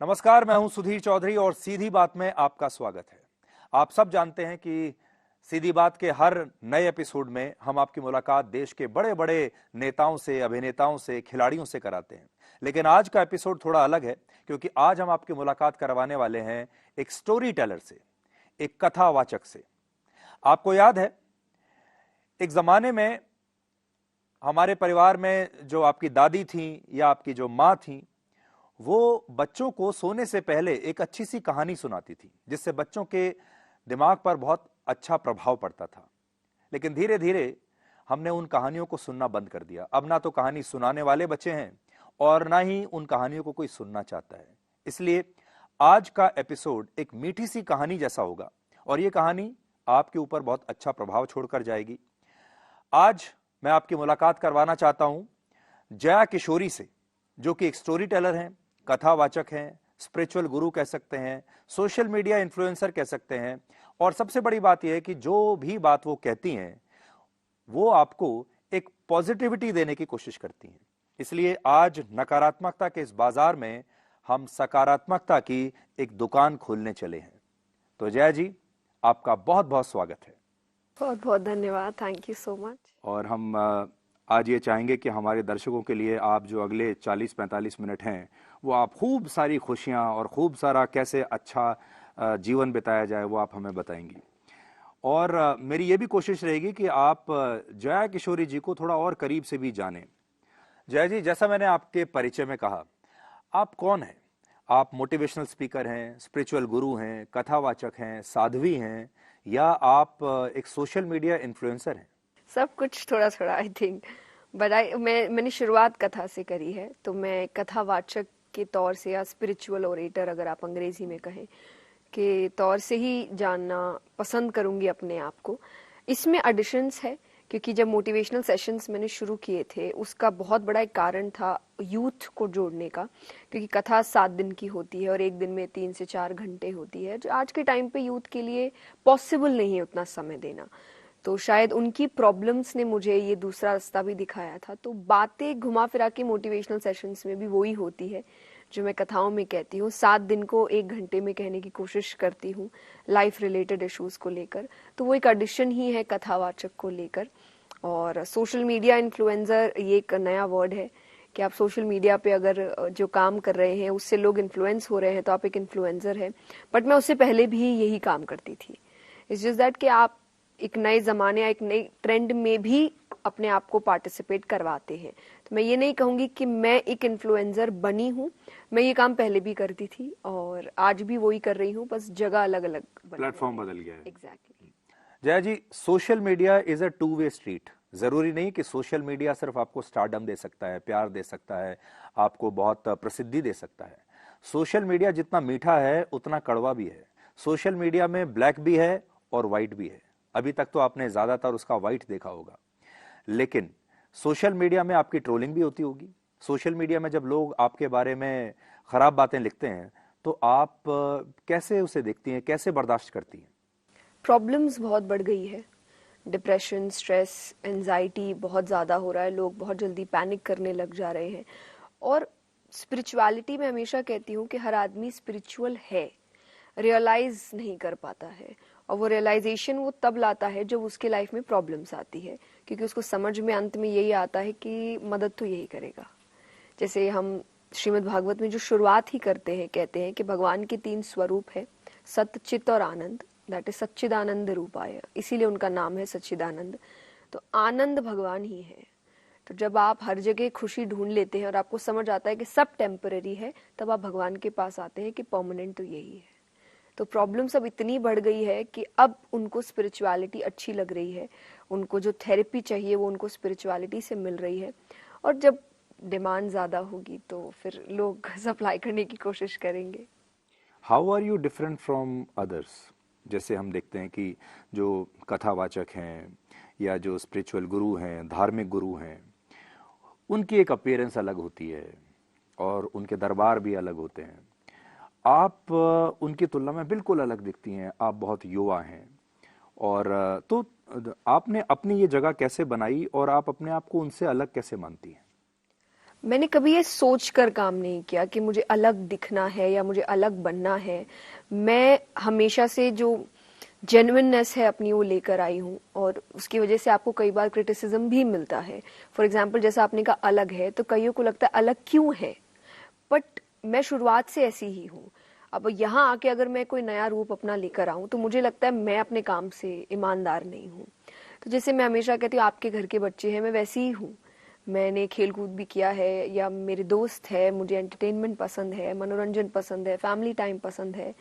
नमस्कार, मैं हूं सुधीर चौधरी और सीधी बात में आपका स्वागत है। आप सब जानते हैं कि सीधी बात के हर नए एपिसोड में हम आपकी मुलाकात देश के बड़े बड़े नेताओं से, अभिनेताओं से, खिलाड़ियों से कराते हैं। लेकिन आज का एपिसोड थोड़ा अलग है, क्योंकि आज हम आपकी मुलाकात करवाने वाले हैं एक स्टोरी टेलर से, एक कथावाचक से। आपको याद है, एक जमाने में हमारे परिवार में जो आपकी दादी थी या आपकी जो माँ थी, वो बच्चों को सोने से पहले एक अच्छी सी कहानी सुनाती थी, जिससे बच्चों के दिमाग पर बहुत अच्छा प्रभाव पड़ता था। लेकिन धीरे धीरे हमने उन कहानियों को सुनना बंद कर दिया। अब ना तो कहानी सुनाने वाले बच्चे हैं और ना ही उन कहानियों को कोई सुनना चाहता है। इसलिए आज का एपिसोड एक मीठी सी कहानी जैसा होगा और ये कहानी आपके ऊपर बहुत अच्छा प्रभाव छोड़कर जाएगी। आज मैं आपकी मुलाकात करवाना चाहता हूं जया किशोरी से, जो कि एक स्टोरी टेलर हैं, कथावाचक हैं, स्पिरिचुअल गुरु कह सकते हैं, सोशल मीडिया इन्फ्लुएंसर कह सकते हैं। और सबसे बड़ी बात यह है कि जो भी बात वो कहती हैं वो आपको एक पॉजिटिविटी देने की कोशिश करती हैं। इसलिए आज नकारात्मकता के इस बाजार में हम सकारात्मकता की एक दुकान खोलने चले हैं। तो जया जी, आपका बहुत बहुत स्वागत है। बहुत बहुत धन्यवाद, थैंक यू सो मच। और हम आज ये चाहेंगे कि हमारे दर्शकों के लिए आप जो अगले 40-45 मिनट हैं वो आप खूब सारी खुशियां और खूब सारा कैसे अच्छा जीवन बिताया जाए वो आप हमें बताएंगी। और मेरी ये भी कोशिश रहेगी कि आप जया किशोरी जी को थोड़ा और करीब से भी जानें। जया जी, जैसा मैंने आपके परिचय में कहा, आप कौन हैं? आप मोटिवेशनल स्पीकर हैं, स्पिरिचुअल गुरु हैं, कथावाचक हैं, साध्वी हैं, या आप एक सोशल मीडिया इन्फ्लुएंसर हैं? सब कुछ थोड़ा थोड़ा आई थिंक, बट मैंने शुरुआत कथा से करी है, तो मैं कथावाचक के तौर से या स्पिरिचुअल ओरेटर, अगर आप अंग्रेजी में कहें, के तौर से ही जानना पसंद करूंगी अपने आप को। इसमें एडिशंस है, क्योंकि जब मोटिवेशनल सेशंस मैंने शुरू किए थे उसका बहुत बड़ा एक कारण था यूथ को जोड़ने का, क्योंकि कथा 7 दिन की होती है और एक दिन में 3 से 4 घंटे होती है, जो आज के टाइम पे यूथ के लिए पॉसिबल नहीं है उतना समय देना। तो शायद उनकी प्रॉब्लम्स ने मुझे ये दूसरा रास्ता भी दिखाया था। तो बातें घुमा फिरा के मोटिवेशनल सेशंस में भी वही होती है जो मैं कथाओं में कहती हूँ। 7 दिन को 1 घंटे में कहने की कोशिश करती हूँ लाइफ रिलेटेड इश्यूज को लेकर। तो वो एक एडिशन ही है कथावाचक को लेकर। और सोशल मीडिया इन्फ्लुएंसर ये एक नया वर्ड है कि आप सोशल मीडिया पे अगर जो काम कर रहे हैं उससे लोग इन्फ्लुएंस हो रहे हैं तो आप एक इन्फ्लुएंसर हैं। बट मैं उससे पहले भी यही काम करती थी। इट्स जस्ट दैट कि आप एक नए जमाने या एक नए ट्रेंड में भी अपने आप को पार्टिसिपेट करवाते हैं। तो मैं ये नहीं कहूंगी कि मैं एक इन्फ्लुएंसर बनी हूँ, मैं ये काम पहले भी करती थी और आज भी वही कर रही हूँ, बस जगह अलग अलग, प्लेटफॉर्म बदल गया है। Exactly. Jaya ji, social media is a two way street. जरूरी नहीं कि सोशल मीडिया सिर्फ आपको स्टारडम दे सकता है, प्यार दे सकता है, आपको बहुत प्रसिद्धि दे सकता है। सोशल मीडिया जितना मीठा है उतना कड़वा भी है। सोशल मीडिया में ब्लैक भी है और व्हाइट भी है। अभी तक तो आपने ज्यादातर उसका व्हाइट देखा होगा, लेकिन सोशल मीडिया में आपकी ट्रोलिंग भी होती होगी। सोशल मीडिया में जब लोग आपके बारे में खराब बातें लिखते हैं तो आप कैसे उसे देखती हैं, कैसे बर्दाश्त करती हैं? प्रॉब्लम्स बहुत बढ़ गई है। डिप्रेशन, स्ट्रेस, एंजाइटी बहुत ज़्यादा हो रहा है। लोग बहुत जल्दी पैनिक करने लग जा रहे हैं। और स्पिरिचुअलिटी में हमेशा कहती हूँ कि हर आदमी स्पिरिचुअल है, रियलाइज नहीं कर पाता है। और वो रियलाइजेशन वो तब लाता है जब उसके लाइफ में प्रॉब्लम्स आती है, क्योंकि उसको समझ में अंत में यही आता है कि मदद तो यही करेगा। जैसे हम श्रीमद् भागवत में जो शुरुआत ही करते हैं, कहते हैं कि भगवान के 3 स्वरूप है, सत्य, चित्त और आनंद। दैट इज सच्चिदानंद रूपाय, इसीलिए उनका नाम है सच्चिदानंद। तो आनंद भगवान ही है। तो जब आप हर जगह खुशी ढूंढ लेते हैं और आपको समझ आता है कि सब टेम्पररी है, तब आप भगवान के पास आते हैं कि परमानेंट तो यही है। तो प्रॉब्लम्स अब इतनी बढ़ गई है कि अब उनको स्पिरिचुअलिटी अच्छी लग रही है, उनको जो थेरेपी चाहिए वो उनको स्पिरिचुअलिटी से मिल रही है। और जब डिमांड ज़्यादा होगी तो फिर लोग सप्लाई करने की कोशिश करेंगे। How are you different from others? जैसे हम देखते हैं कि जो कथावाचक हैं या जो स्पिरिचुअल गुरु हैं, धार्मिक गुरु हैं, उनकी एक अपीयरेंस अलग होती है और उनके दरबार भी अलग होते हैं। आप उनकी तुलना में बिल्कुल अलग दिखती हैं। आप बहुत युवा हैं और तो आपने अपनी ये जगह कैसे बनाई और आप अपने आप को उनसे अलग कैसे मानती हैं? मैंने कभी ये सोच कर काम नहीं किया कि मुझे अलग दिखना है या मुझे अलग बनना है। मैं हमेशा से जो जेन्युइननेस है अपनी वो लेकर आई हूँ, और उसकी वजह से आपको कई बार क्रिटिसिज्म भी मिलता है। फॉर एग्जाम्पल, जैसा आपने कहा अलग है, तो कईयों को लगता है अलग क्यों है, बट मैं शुरुआत से ऐसी ही हूँ। अब यहाँ आके अगर मैं कोई नया रूप अपना लेकर आऊँ तो मुझे लगता है मैं अपने काम से ईमानदार नहीं हूँ। तो जैसे मैं हमेशा कहती हूँ आपके घर के बच्चे हैं, मैं वैसी ही हूँ। मैंने खेल कूद भी किया है, या मेरे दोस्त है, मुझे एंटरटेनमेंट पसंद है, मनोरंजन पसंद है, फैमिली टाइम पसंद है,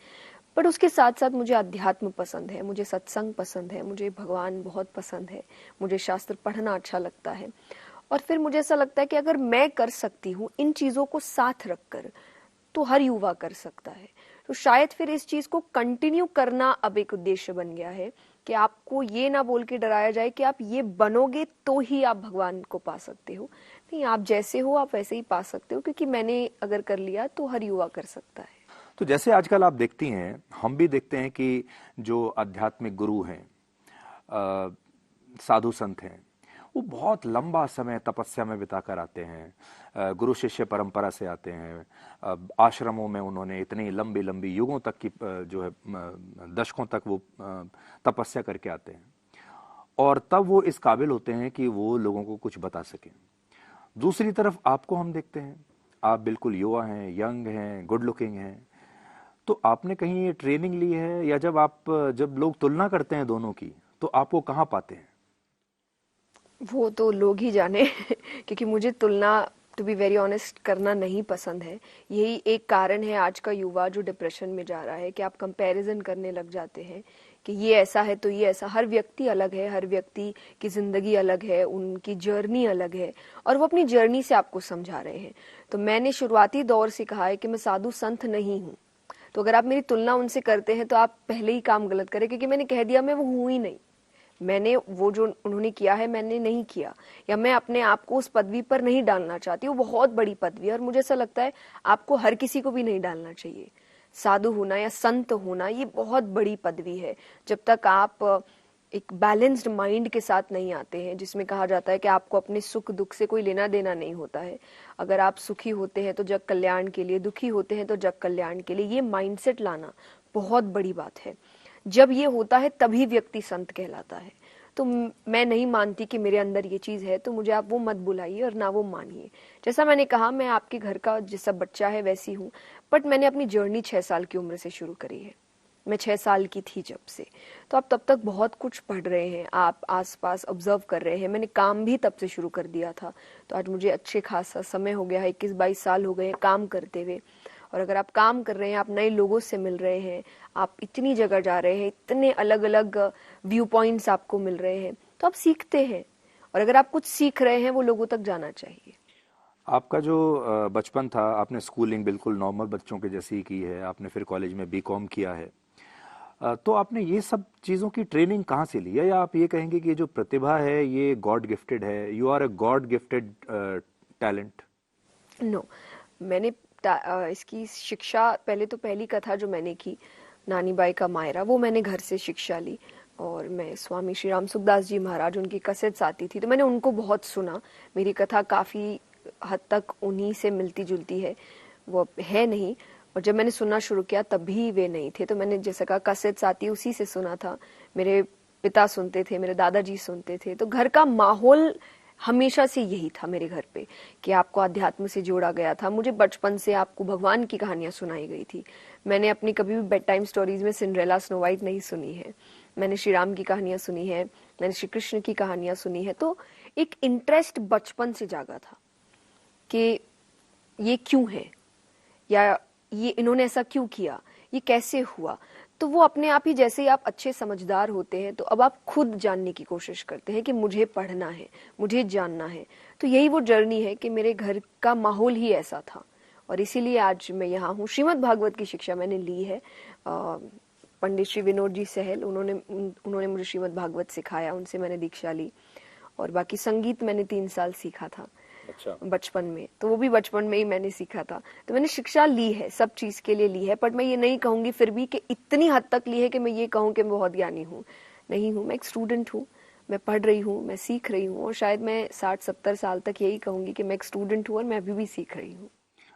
बट उसके साथ साथ मुझे अध्यात्म पसंद है, मुझे सत्संग पसंद है, मुझे भगवान बहुत पसंद है, मुझे शास्त्र पढ़ना अच्छा लगता है। और फिर मुझे ऐसा लगता है कि अगर मैं कर सकती हूँ इन चीज़ों को साथ रखकर, तो हर युवा कर सकता है। तो शायद फिर इस चीज़ को कंटिन्यू करना अब एक उद्देश्य बन गया है कि आपको ये ना बोल के डराया जाए कि आप ये बनोगे तो ही आप भगवान को पा सकते हो। नहीं, आप जैसे हो आप वैसे ही पा सकते हो, क्योंकि मैंने अगर कर लिया तो हर युवा कर सकता है। तो जैसे आजकल आप देखती हैं, हम भी देखते हैं कि जो आध्यात्मिक गुरु हैं, साधु संत हैं, वो बहुत लंबा समय तपस्या में बिताकर आते हैं, गुरु शिष्य परंपरा से आते हैं, आश्रमों में उन्होंने इतनी लंबी लंबी युगों तक की जो है दशकों तक वो तपस्या करके आते हैं, और तब वो इस काबिल होते हैं कि वो लोगों को कुछ बता सकें। दूसरी तरफ आपको हम देखते हैं, आप बिल्कुल युवा हैं, यंग हैं, गुड लुकिंग हैं, तो आपने कहीं ये ट्रेनिंग ली है, या जब लोग तुलना करते हैं दोनों की, तो आपको कहाँ पाते हैं? वो तो लोग ही जाने क्योंकि मुझे तुलना, टू बी वेरी ऑनेस्ट, करना नहीं पसंद है। यही एक कारण है आज का युवा जो डिप्रेशन में जा रहा है, कि आप कंपैरिजन करने लग जाते हैं कि ये ऐसा है तो ये ऐसा। हर व्यक्ति अलग है, हर व्यक्ति की जिंदगी अलग है, उनकी जर्नी अलग है, और वो अपनी जर्नी से आपको समझा रहे हैं। तो मैंने शुरुआती दौर से कहा है कि मैं साधु संत नहीं हूँ। तो अगर आप मेरी तुलना उनसे करते हैं तो आप पहले ही काम गलत करें, क्योंकि मैंने कह दिया मैं वो हूं ही नहीं। मैंने वो जो उन्होंने किया है मैंने नहीं किया, या मैं अपने आप को उस पदवी पर नहीं डालना चाहती। वो बहुत बड़ी पदवी है, और मुझे ऐसा लगता है आपको हर किसी को भी नहीं डालना चाहिए। साधु होना या संत होना ये बहुत बड़ी पदवी है। जब तक आप एक बैलेंस्ड माइंड के साथ नहीं आते हैं, जिसमें कहा जाता है कि आपको अपने सुख दुख से कोई लेना देना नहीं होता है। अगर आप सुखी होते हैं तो जग कल्याण के लिए, दुखी होते हैं तो जग कल्याण के लिए, ये माइंडसेट लाना बहुत बड़ी बात है। जब ये होता है तभी व्यक्ति संत कहलाता है। तो मैं नहीं मानती कि मेरे अंदर ये चीज है, तो मुझे आप वो मत बुलाइए और ना वो मानिए। जैसा मैंने कहा, मैं आपके घर का जैसा बच्चा है वैसी हूँ, बट मैंने अपनी जर्नी 6 साल की उम्र से शुरू करी है। मैं 6 साल की थी जब से। तो आप तब तक बहुत कुछ पढ़ रहे हैं, आप आसपास ऑब्जर्व कर रहे हैं। मैंने काम भी तब से शुरू कर दिया था। तो आज मुझे अच्छे खासा समय हो गया है, 21-22 साल हो गए हैं काम करते हुए। और अगर आप काम कर रहे हैं, आप नए लोगों से मिल रहे हैं, आप इतनी जगह जा रहे हैं, इतने अलग अलग व्यू पॉइंट्स आपको मिल रहे हैं, तो आप सीखते हैं। और अगर आप कुछ सीख रहे हैं वो लोगों तक जाना चाहिए। आपका जो बचपन था, आपने स्कूलिंग बिल्कुल नॉर्मल बच्चों के जैसी ही की है, आपने फिर कॉलेज में बीकॉम किया है, तो आपने ये सब चीज़ों की ट्रेनिंग कहाँ से ली है, या आप ये कहेंगे कि ये जो प्रतिभा है ये गॉड गिफ्टेड है, you are a God gifted talent? No, मैंने इसकी शिक्षा, पहले तो पहली कथा जो मैंने की नानी बाई का मायरा, वो मैंने घर से शिक्षा ली। और मैं स्वामी श्री राम सुखदास जी महाराज, उनकी कैसेट्स आती थी तो मैंने उनको बहुत सुना। मेरी कथा काफ़ी हद तक उन्हीं से मिलती जुलती है, वो अब है नहीं। और जब मैंने सुनना शुरू किया तब भी वे नहीं थे, तो मैंने जैसे कहा कैसेट्स आती उसी से सुना था। मेरे पिता सुनते थे, मेरे दादाजी सुनते थे। तो घर का माहौल हमेशा से यही था मेरे घर पे, कि आपको अध्यात्म से जोड़ा गया था। मुझे बचपन से आपको भगवान की कहानियां सुनाई गई थी। मैंने अपनी कभी भी बेड टाइम स्टोरीज में सिंड्रेला, स्नो वाइट नहीं सुनी है। मैंने श्री राम की कहानियां सुनी है, मैंने श्री कृष्ण की कहानियां सुनी है। तो एक इंटरेस्ट बचपन से जागा था कि ये क्यों है, या ये इन्होंने ऐसा क्यों किया, ये कैसे हुआ। तो वो अपने आप ही, जैसे ही आप अच्छे समझदार होते हैं तो अब आप खुद जानने की कोशिश करते हैं कि मुझे पढ़ना है, मुझे जानना है। तो यही वो जर्नी है कि मेरे घर का माहौल ही ऐसा था, और इसीलिए आज मैं यहाँ हूँ। श्रीमद् भागवत की शिक्षा मैंने ली है पंडित श्री विनोद जी सहल, उन्होंने मुझे श्रीमद् भागवत सिखाया, उनसे मैंने दीक्षा ली। और बाकी संगीत मैंने 3 साल सीखा था। अच्छा। बचपन में, तो वो भी बचपन में ही मैंने सीखा था। तो मैंने शिक्षा ली है, सब चीज के लिए ली है, बट मैं ये नहीं कहूंगी फिर भी कि इतनी हद तक ली है कि मैं ये कहूँ कि मैं बहुत ज्ञानी हूँ। नहीं हूँ, मैं एक स्टूडेंट हूँ। मैं पढ़ रही हूँ, मैं सीख रही हूँ, और शायद मैं 60-70 साल तक यही कहूँगी कि मैं एक स्टूडेंट हूँ और मैं अभी भी सीख रही हूँ।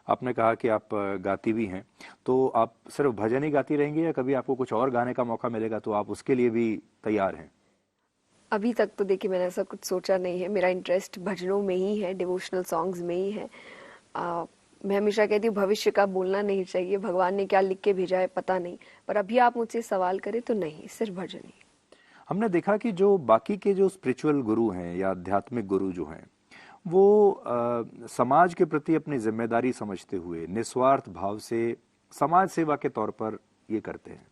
आपने कहा कि आप गाती भी हैं, तो आप सिर्फ भजन ही गाती रहेंगी या कभी आपको कुछ और गाने का मौका मिलेगा तो आप उसके लिए भी तैयार हैं? अभी तक तो देखिए मैंने ऐसा कुछ सोचा नहीं है। मेरा इंटरेस्ट भजनों में ही है, डिवोशनल सॉन्ग्स में ही है। मैं हमेशा कहती हूँ भविष्य का बोलना नहीं चाहिए, भगवान ने क्या लिख के भेजा है पता नहीं, पर अभी आप मुझसे सवाल करें तो नहीं, सिर्फ भजन ही। हमने देखा कि जो बाकी के जो स्पिरिचुअल गुरु हैं या आध्यात्मिक गुरु जो हैं, वो समाज के प्रति अपनी जिम्मेदारी समझते हुए निस्वार्थ भाव से समाज सेवा के तौर पर ये करते हैं।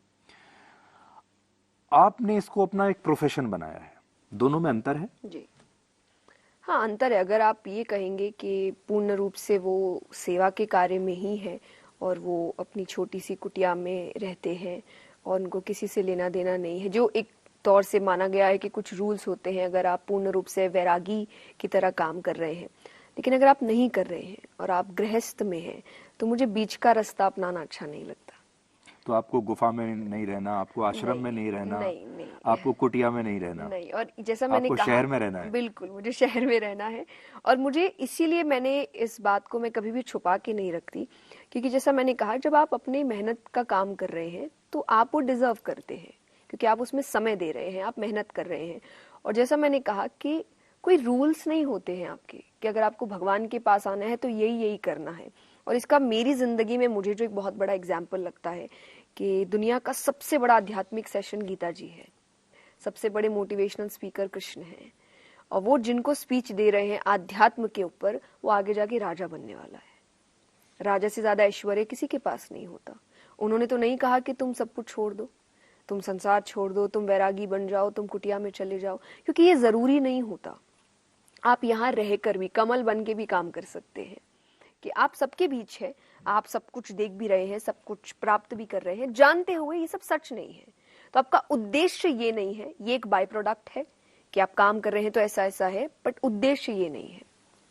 आपने इसको अपना एक प्रोफेशन बनाया है, दोनों में अंतर है? जी हाँ, अंतर है। अगर आप ये कहेंगे कि पूर्ण रूप से वो सेवा के कार्य में ही है और वो अपनी छोटी सी कुटिया में रहते हैं और उनको किसी से लेना देना नहीं है, जो एक तौर से माना गया है कि कुछ रूल्स होते हैं अगर आप पूर्ण रूप से वैरागी की तरह काम कर रहे हैं। लेकिन अगर आप नहीं कर रहे हैं और आप गृहस्थ में हैं, तो मुझे बीच का रास्ता अपनाना अच्छा नहीं लगता। तो आपको गुफा में नहीं रहना, आपको आश्रम में नहीं रहना, नहीं नहीं आपको कुटिया में नहीं रहना, नहीं, और जैसा मैंने आपको कहा, शहर में रहना है? बिल्कुल मुझे शहर में रहना है। और मुझे इसीलिए मैंने इस बात को मैं कभी भी छुपा के नहीं रखती, क्योंकि जैसा मैंने कहा, जब आप अपनी मेहनत का काम कर रहे हैं तो आप वो डिजर्व करते हैं, क्योंकि आप उसमें समय दे रहे हैं, आप मेहनत कर रहे हैं। और जैसा मैंने कहा कि कोई रूल्स नहीं होते हैं आपके कि अगर आपको भगवान के पास आना है तो यही यही करना है। और इसका मेरी जिंदगी में मुझे जो एक बहुत बड़ा एग्जाम्पल लगता है कि दुनिया का सबसे बड़ा आध्यात्मिक सेशन गीता जी है, सबसे बड़े मोटिवेशनल स्पीकर कृष्ण हैं, और वो जिनको स्पीच दे रहे हैं आध्यात्म के ऊपर, वो आगे जाके राजा बनने वाला है। राजा से ज्यादा ऐश्वर्य किसी के पास नहीं होता। उन्होंने तो नहीं कहा कि तुम सब कुछ छोड़ दो, तुम संसार छोड़ दो, तुम वैरागी बन जाओ, तुम कुटिया में चले जाओ, क्योंकि ये जरूरी नहीं होता। आप यहाँ रहकर भी कमल बन के भी काम कर सकते हैं, कि आप सबके बीच है, आप सब कुछ देख भी रहे हैं, सब कुछ प्राप्त भी कर रहे हैं, जानते हुए ये सब सच नहीं है। तो आपका उद्देश्य ये नहीं है, ये एक बाय प्रोडक्ट है कि आप काम कर रहे हैं तो ऐसा ऐसा है, बट उद्देश्य ये नहीं है।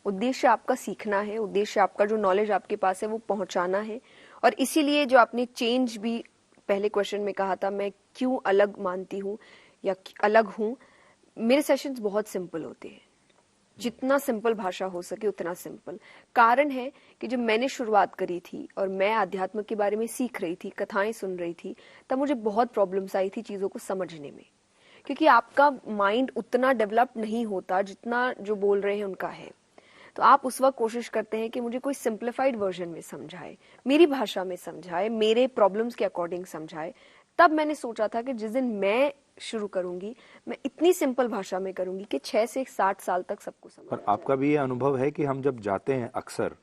उद्देश्य आपका सीखना है, उद्देश्य आपका जो नॉलेज आपके पास है वो पहुंचाना है। और इसीलिए जो आपने चेंज भी पहले क्वेश्चन में कहा था, मैं क्यों अलग मानती हूँ या अलग हूं, मेरे सेशंस बहुत सिंपल होते हैं, जितना सिंपल भाषा हो सके उतना सिंपल। कारण है कि जब मैंने शुरुआत करी थी और मैं अध्यात्म के बारे में सीख रही थी, कथाएं सुन रही थी, तब मुझे बहुत प्रॉब्लम्स आई थी चीजों को समझने में, क्योंकि आपका माइंड उतना डेवलप नहीं होता जितना जो बोल रहे हैं उनका है। तो आप उस वक्त कोशिश करते हैं कि मुझे कोई सिंप्लीफाइड वर्जन में समझाए, मेरी भाषा में समझाए, मेरे प्रॉब्लम्स के अकॉर्डिंग समझाए। तब मैंने सोचा था कि जिस दिन मैं शुरू करूंगी, मैं इतनी सिंपल भाषा में करूंगी कि 6 से 60 साल तक सबको समझ पर आपका भी ये अनुभव है कि हम जब जाते हैं अक्सर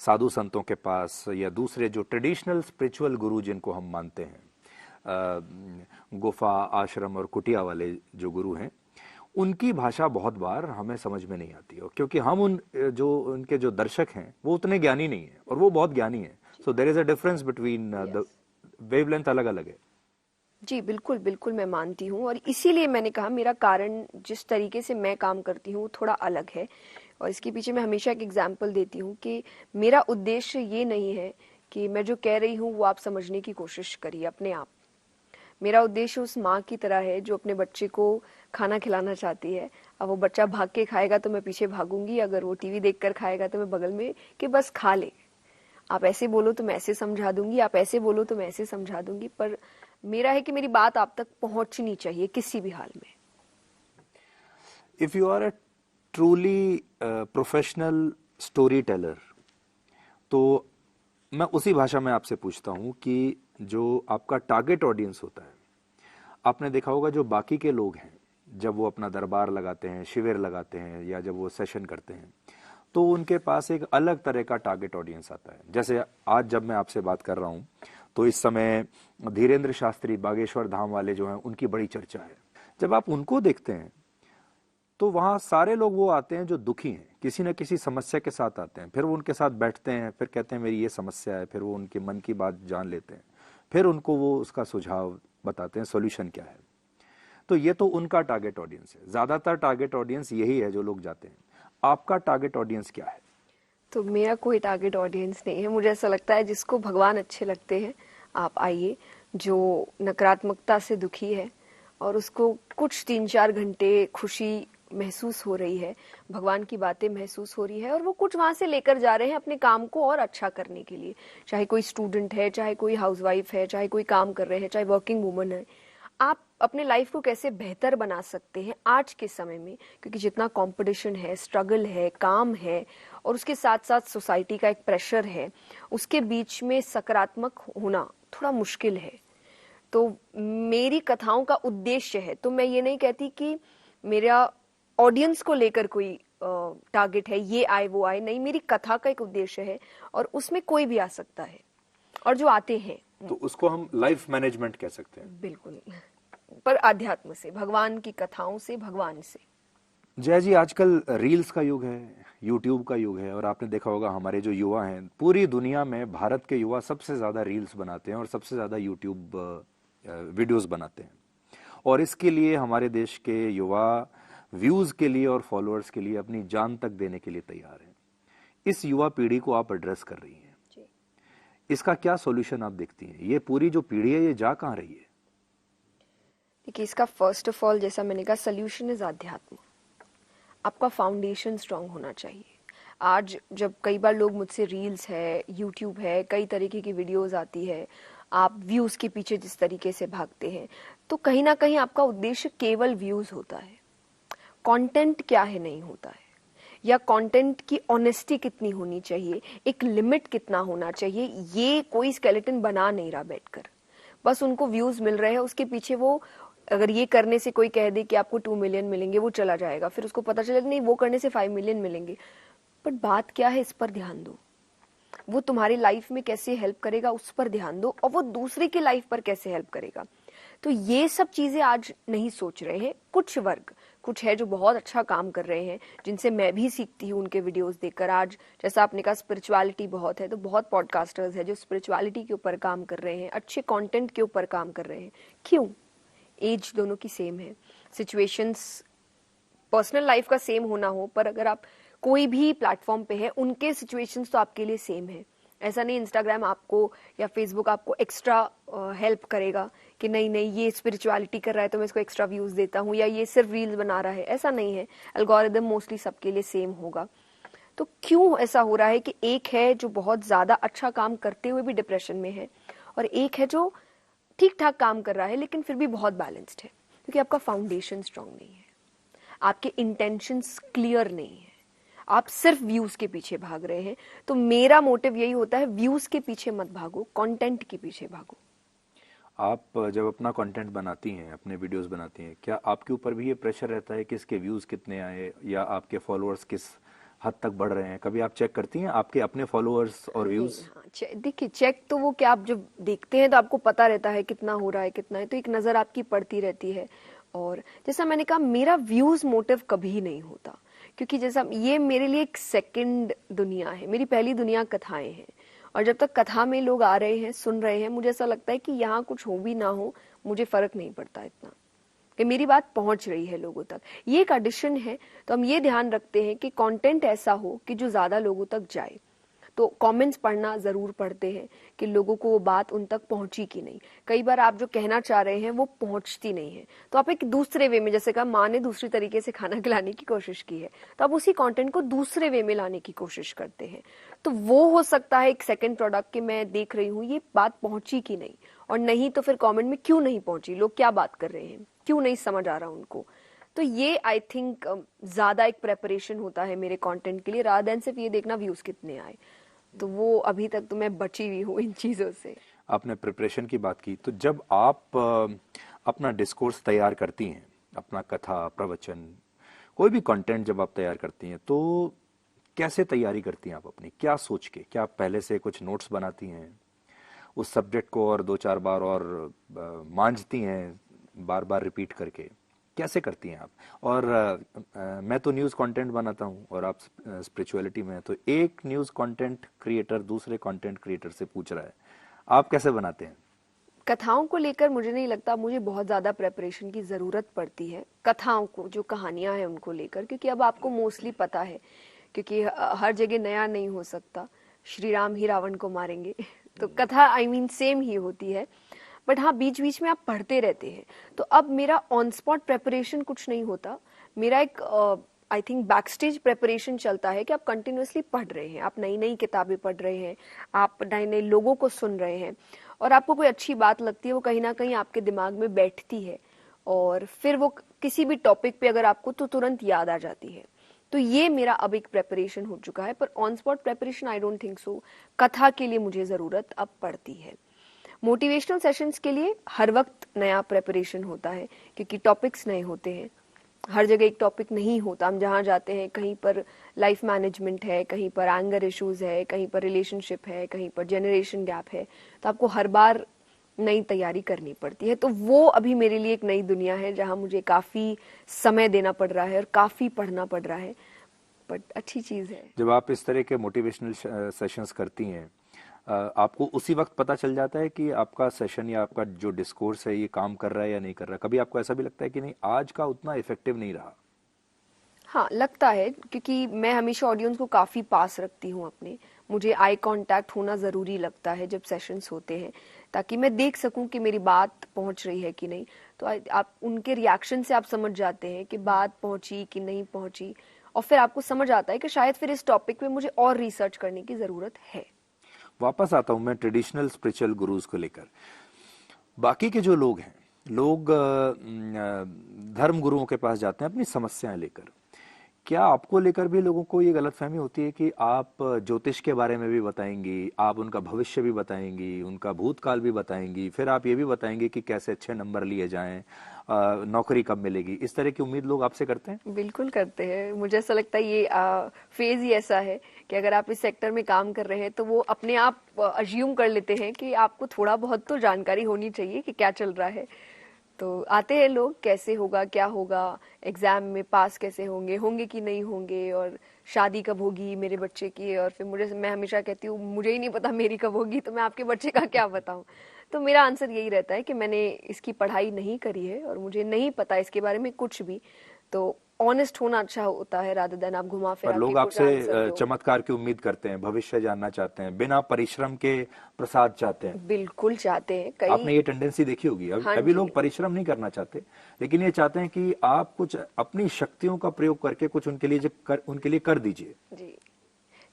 साधु संतों के पास या दूसरे जो ट्रेडिशनल स्पिरिचुअल गुरु जिनको हम मानते हैं, गुफा आश्रम और कुटिया वाले जो गुरु हैं, उनकी भाषा बहुत बार हमें समझ में नहीं आती है, क्योंकि हम उनके जो दर्शक हैं वो उतने ज्ञानी नहीं है और वो बहुत ज्ञानी है। So there is a difference between the wavelength अलग अलग है। जी बिल्कुल बिल्कुल, मैं मानती हूँ। और इसीलिए मैंने कहा मेरा कारण, जिस तरीके से मैं काम करती हूँ, थोड़ा अलग है। और इसके पीछे मैं हमेशा एक एग्जाम्पल देती हूँ कि मेरा उद्देश्य ये नहीं है कि मैं जो कह रही हूँ वो आप समझने की कोशिश करिए अपने आप। मेरा उद्देश्य उस माँ की तरह है जो अपने बच्चे को खाना खिलाना चाहती है। अब वो बच्चा भाग के खाएगा तो मैं पीछे भागूंगी, अगर वो टीवी देखकर खाएगा तो मैं बगल में कि बस खा ले। आप ऐसे बोलो तो मैं ऐसे समझा दूंगी, आप ऐसे बोलो तो मैं ऐसे समझा दूंगी, पर मेरा है कि मेरी बात आप तक पहुंचनी चाहिए किसी भी हाल में। If you are a truly professional storyteller, तो मैं उसी भाषा में आपसे पूछता हूं कि जो आपका टारगेट ऑडियंस होता है, आपने देखा होगा जो बाकी के लोग हैं, जब वो अपना दरबार लगाते हैं, शिविर लगाते हैं या जब वो सेशन करते हैं, तो उनके पास एक अलग तरह का टारगेट ऑडियंस आता है। जैसे आज जब मैं आपसे बात कर रहा हूं तो इस समय धीरेन्द्र शास्त्री बागेश्वर धाम वाले जो हैं उनकी बड़ी चर्चा है। जब आप उनको देखते हैं तो वहां सारे लोग वो आते हैं जो दुखी हैं, किसी न किसी समस्या के साथ आते हैं, फिर वो उनके साथ बैठते हैं, फिर कहते हैं मेरी ये समस्या है, फिर वो उनके मन की बात जान लेते हैं, फिर उनको वो उसका सुझाव बताते हैं, सॉल्यूशन क्या है। तो ये तो उनका टारगेट ऑडियंस है। ज्यादातर टारगेट ऑडियंस यही है जो लोग जाते हैं। आपका टारगेट ऑडियंस क्या है? तो मेरा कोई टारगेट ऑडियंस नहीं है। मुझे ऐसा लगता है जिसको भगवान अच्छे लगते हैं आप आइए, जो नकारात्मकता से दुखी है और उसको कुछ 3-4 घंटे खुशी महसूस हो रही है, भगवान की बातें महसूस हो रही है, और वो कुछ वहां से लेकर जा रहे हैं अपने काम को और अच्छा करने के लिए। चाहे कोई स्टूडेंट है, चाहे कोई हाउसवाइफ है, चाहे कोई काम कर रहे हैं, चाहे वर्किंग वुमन है, आप अपने लाइफ को कैसे बेहतर बना सकते हैं आज के समय में, क्योंकि जितना कंपटीशन है, स्ट्रगल है, काम है, और उसके साथ साथ सोसाइटी का एक प्रेशर है, उसके बीच में सकारात्मक होना थोड़ा मुश्किल है। तो मेरी कथाओं का उद्देश्य है, तो मैं ये नहीं कहती कि मेरा ऑडियंस को लेकर कोई टारगेट है, ये आए वो आए, नहीं, मेरी कथा का एक उद्देश्य है और उसमें कोई भी आ सकता है, और जो आते हैं तो उसको हम लाइफ मैनेजमेंट कह सकते हैं। बिल्कुल, पर आध्यात्म से, भगवान की कथाओं से, भगवान से। जय जी, आजकल रील्स का युग है, यूट्यूब का युग है, और आपने देखा होगा हमारे जो युवा हैं पूरी दुनिया में, भारत के युवा सबसे ज़्यादा रील्स बनाते हैं और सबसे ज़्यादा यूट्यूब वीडियोस बनाते हैं। और इसके लिए हमारे देश के युवा व्यूज़ के लिए और फॉलोअर्स के लिए अपनी जान तक देने के लिए तैयार हैं। इस युवा पीढ़ी को आप एड्रेस कर रही हैं, जी। इसका क्या सॉल्यूशन आप देखती हैं? ये पूरी जो पीढ़ी है ये जा कहाँ रही है? देखिए, इसका फर्स्ट ऑफ ऑल, जैसा मैंने कहा, सोल्यूशन इज आध्यात्म। आपका फाउंडेशन स्ट्रांग होना चाहिए। आज जब कई बार लोग मुझसे रील्स है, यूट्यूब है, कई तरीके की वीडियोस आती है, आप व्यूज के पीछे जिस तरीके से भागते हैं, तो कहीं ना कहीं आपका उद्देश्य केवल व्यूज होता है, कंटेंट क्या है नहीं होता है, या कंटेंट की ऑनेस्टी कितनी होनी चाहिए, एक लिमिट कितना होना चाहिए, ये कोई स्केलेटन बना नहीं रहा बैठकर। बस उनको व्यूज मिल रहे हैं, उसके पीछे वो, अगर ये करने से कोई कह दे कि आपको 2 मिलियन मिलेंगे, वो चला जाएगा, फिर उसको पता चलेगा नहीं, वो करने से 5 मिलियन मिलेंगे। बट बात क्या है, इस पर ध्यान दो, वो तुम्हारी लाइफ में कैसे हेल्प करेगा उस पर ध्यान दो, और वो दूसरे की लाइफ पर कैसे हेल्प करेगा। तो ये सब चीजें आज नहीं सोच रहे हैं कुछ वर्ग, कुछ है जो बहुत अच्छा काम कर रहे हैं, जिनसे मैं भी सीखती हूँ उनके वीडियोस देखकर। आज जैसा आपने कहा स्पिरिचुअलिटी बहुत है, तो बहुत पॉडकास्टर्स है जो स्पिरिचुअलिटी के ऊपर काम कर रहे हैं, अच्छे कंटेंट के ऊपर काम कर रहे हैं। क्यों? एज दोनों की सेम है, सिचुएशंस पर्सनल लाइफ का सेम होना हो, पर अगर आप कोई भी प्लेटफॉर्म पे है, उनके सिचुएशंस तो आपके लिए सेम है। ऐसा नहीं इंस्टाग्राम आपको या फेसबुक आपको एक्स्ट्रा हेल्प करेगा कि नहीं नहीं, ये स्पिरिचुअलिटी कर रहा है तो मैं इसको एक्स्ट्रा व्यूज देता हूँ, या ये सिर्फ रील्स बना रहा है, ऐसा नहीं है। एल्गोरिदम मोस्टली सबके लिए सेम होगा। तो क्यों ऐसा हो रहा है कि एक है जो बहुत ज्यादा अच्छा काम करते हुए भी डिप्रेशन में है, और एक है जो ठीक ठाक काम कर रहा है लेकिन फिर भी बहुत बैलेंस्ड है? क्योंकि आपका फाउंडेशन स्ट्रांग नहीं है, आपके इंटेंशंस क्लियर नहीं है, आप सिर्फ व्यूज के पीछे भाग रहे हैं। तो मेरा मोटिव यही होता है, व्यूज के पीछे मत भागो, कंटेंट के पीछे भागो। आप जब अपना कंटेंट बनाती हैं, अपने वीडियोस बनाती हैं, क्या आपके ऊपर भी ये प्रेशर रहता है कि इसके व्यूज़ कितने आए या आपके फॉलोअर्स किस हद तक बढ़ रहे हैं? कभी आप चेक करती हैं आपके अपने फॉलोअर्स और व्यूज़? हाँ, देखिए, चेक तो वो क्या, आप जब देखते हैं तो आपको पता रहता है कितना हो रहा है, कितना है, तो एक नज़र आपकी पड़ती रहती है। और जैसा मैंने कहा, मेरा व्यूज मोटिव कभी नहीं होता, क्योंकि जैसा ये मेरे लिए एक सेकंड दुनिया है, मेरी पहली दुनिया कथाएं हैं। और जब तक कथा में लोग आ रहे हैं, सुन रहे हैं, मुझे ऐसा लगता है कि यहाँ कुछ हो भी ना हो, मुझे फर्क नहीं पड़ता इतना, कि मेरी बात पहुंच रही है लोगों तक। ये एक ऑडिशन है, तो हम ये ध्यान रखते हैं कि कंटेंट ऐसा हो कि जो ज्यादा लोगों तक जाए। तो कमेंट्स पढ़ना जरूर पढ़ते हैं कि लोगों को वो बात उन तक पहुंची कि नहीं। कई बार आप जो कहना चाह रहे हैं वो पहुंचती नहीं है, तो आप एक दूसरे वे में, जैसे कहा माँ ने दूसरी तरीके से खाना खिलाने की कोशिश की है, तो आप उसी कंटेंट को दूसरे वे में लाने की कोशिश करते हैं। तो वो हो सकता है एक सेकंड प्रोडक्ट कि मैं देख रही हूँ ये बात पहुंची कि नहीं, और नहीं तो फिर कमेंट में क्यों नहीं पहुंची, लोग क्या बात कर रहे हैं, क्यों नहीं समझ आ रहा उनको। तो ये आई थिंक ज्यादा एक प्रेपरेशन होता है मेरे कंटेंट के लिए, रादर देन सिर्फ ये देखना व्यूज कितने आए। तो वो अभी तक तो मैं बची हुई हूँ इन चीजों से। आपने प्रिपरेशन की बात की, तो जब आप अपना डिस्कोर्स तैयार करती हैं, अपना कथा प्रवचन कोई भी कंटेंट जब आप तैयार करती हैं, तो कैसे तैयारी करती हैं आप अपनी? क्या सोच के? क्या आप पहले से कुछ नोट्स बनाती हैं, उस सब्जेक्ट को और 2-4 बार और मांझती हैं, बार बार रिपीट करके? कैसे करती हैं आप? और मैं तो न्यूज़ कंटेंट बनाता हूं और आप स्पिरिचुअलिटी में हैं, तो एक न्यूज़ कंटेंट क्रिएटर दूसरे कंटेंट क्रिएटर से पूछ रहा है, आप कैसे बनाते हैं? कथाओं को लेकर मुझे नहीं लगता मुझे बहुत ज्यादा प्रेपरेशन की जरूरत पड़ती है, कथाओं को, जो कहानियां हैं उनको लेकर, क्योंकि अब आपको मोस्टली पता है, क्योंकि हर जगह नया नहीं हो सकता। श्री राम ही रावण को मारेंगे तो कथा आई मीन सेम ही होती है। बट हाँ बीच बीच में आप पढ़ते रहते हैं। तो अब मेरा ऑन स्पॉट प्रेपरेशन कुछ नहीं होता, मेरा एक I think back stage preparation चलता है कि आप कंटिन्यूसली पढ़ रहे हैं, आप नई नई किताबें पढ़ रहे हैं, आप नए नए लोगों को सुन रहे हैं, और आपको कोई अच्छी बात लगती है वो कहीं ना कहीं आपके दिमाग में बैठती है, और फिर वो किसी भी टॉपिक पे अगर आपको तो तुरंत याद आ जाती है। तो ये मेरा अब एक प्रेपरेशन हो चुका है। पर on spot preparation I don't think so. कथा के लिए मुझे ज़रूरत अब पड़ती है। मोटिवेशनल सेशंस के लिए हर वक्त नया प्रेपरेशन होता है, क्योंकि टॉपिक्स नए होते हैं, हर जगह एक टॉपिक नहीं होता। हम जहाँ जाते हैं कहीं पर लाइफ मैनेजमेंट है, कहीं पर एंगर इश्यूज है, कहीं पर रिलेशनशिप है, कहीं पर जनरेशन गैप है, तो आपको हर बार नई तैयारी करनी पड़ती है। तो वो अभी मेरे लिए एक नई दुनिया है जहाँ मुझे काफ़ी समय देना पड़ रहा है और काफ़ी पढ़ना पड़ रहा है, बट अच्छी चीज़ है। जब आप इस तरह के मोटिवेशनल सेशंस करती हैं, आपको उसी वक्त पता चल जाता है कि आपका सेशन या आपका जो डिस्कोर्स है ये काम कर रहा है या नहीं कर रहा? कभी आपको ऐसा भी लगता है कि नहीं, आज का उतना इफेक्टिव नहीं रहा? हाँ लगता है, क्योंकि मैं हमेशा ऑडियंस को काफ़ी पास रखती हूँ अपने। मुझे आई कांटेक्ट होना ज़रूरी लगता है जब सेशंस होते हैं, ताकि मैं देख सकूं कि मेरी बात पहुंच रही है कि नहीं। तो आप उनके रिएक्शन से आप समझ जाते हैं कि बात पहुंची कि नहीं पहुंची, और फिर आपको समझ आता है कि शायद फिर इस टॉपिक पे मुझे और रिसर्च करने की ज़रूरत है। वापस आता हूं मैं ट्रेडिशनल स्पिरिचुअल गुरुज को लेकर। बाकी के जो लोग हैं, लोग धर्म गुरुओं के पास जाते हैं अपनी समस्याएं लेकर। क्या आपको लेकर भी लोगों को ये गलतफहमी होती है कि आप ज्योतिष के बारे में भी बताएंगी, आप उनका भविष्य भी बताएंगी, उनका भूतकाल भी बताएंगी, फिर आप ये भी बताएंगी कि कैसे अच्छे नंबर लिए जाएं, नौकरी कब मिलेगी? इस तरह की उम्मीद लोग आपसे करते हैं? बिल्कुल करते हैं। मुझे ऐसा लगता है ये फेज ही ऐसा है कि अगर आप इस सेक्टर में काम कर रहे हैं तो वो अपने आप अज्यूम कर लेते हैं कि आपको थोड़ा बहुत तो जानकारी होनी चाहिए कि क्या चल रहा है। तो आते हैं लोग, कैसे होगा, क्या होगा, एग्जाम में पास कैसे होंगे, होंगे कि नहीं होंगे, और शादी कब होगी मेरे बच्चे की। और फिर मैं हमेशा कहती हूँ मुझे ही नहीं पता मेरी कब होगी, तो मैं आपके बच्चे का क्या बताऊँ। तो मेरा आंसर यही रहता है कि मैंने इसकी पढ़ाई नहीं करी है और मुझे नहीं पता इसके बारे में कुछ भी। तो ऑनेस्ट होना अच्छा होता है, रादर देन आप घुमा पर फिरा के लोग कुछ आपसे आंसर दो। चमत्कार की उम्मीद करते हैं, भविष्य जानना चाहते हैं, बिना परिश्रम के प्रसाद चाहते हैं। बिल्कुल चाहते हैं कई। आपने ये टेंडेंसी देखी होगी, हाँ अभी जी। लोग परिश्रम नहीं करना चाहते, लेकिन ये चाहते हैं कि आप कुछ अपनी शक्तियों का प्रयोग करके कुछ उनके लिए कर दीजिए। जी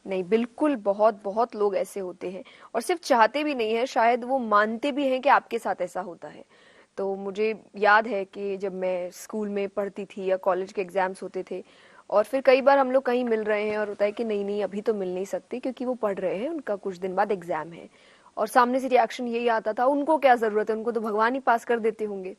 नहीं, बिल्कुल बहुत बहुत लोग ऐसे होते हैं, और सिर्फ चाहते भी नहीं है, शायद वो मानते भी हैं कि आपके साथ ऐसा होता है। तो मुझे याद है कि जब मैं स्कूल में पढ़ती थी या कॉलेज के एग्जाम्स होते थे, और फिर कई बार हम लोग कहीं मिल रहे हैं और होता है कि नहीं नहीं अभी तो मिल नहीं सकते क्योंकि वो पढ़ रहे हैं, उनका कुछ दिन बाद एग्जाम है। और सामने से रिएक्शन यही आता था, उनको क्या जरूरत है, उनको तो भगवान ही पास कर देते होंगे।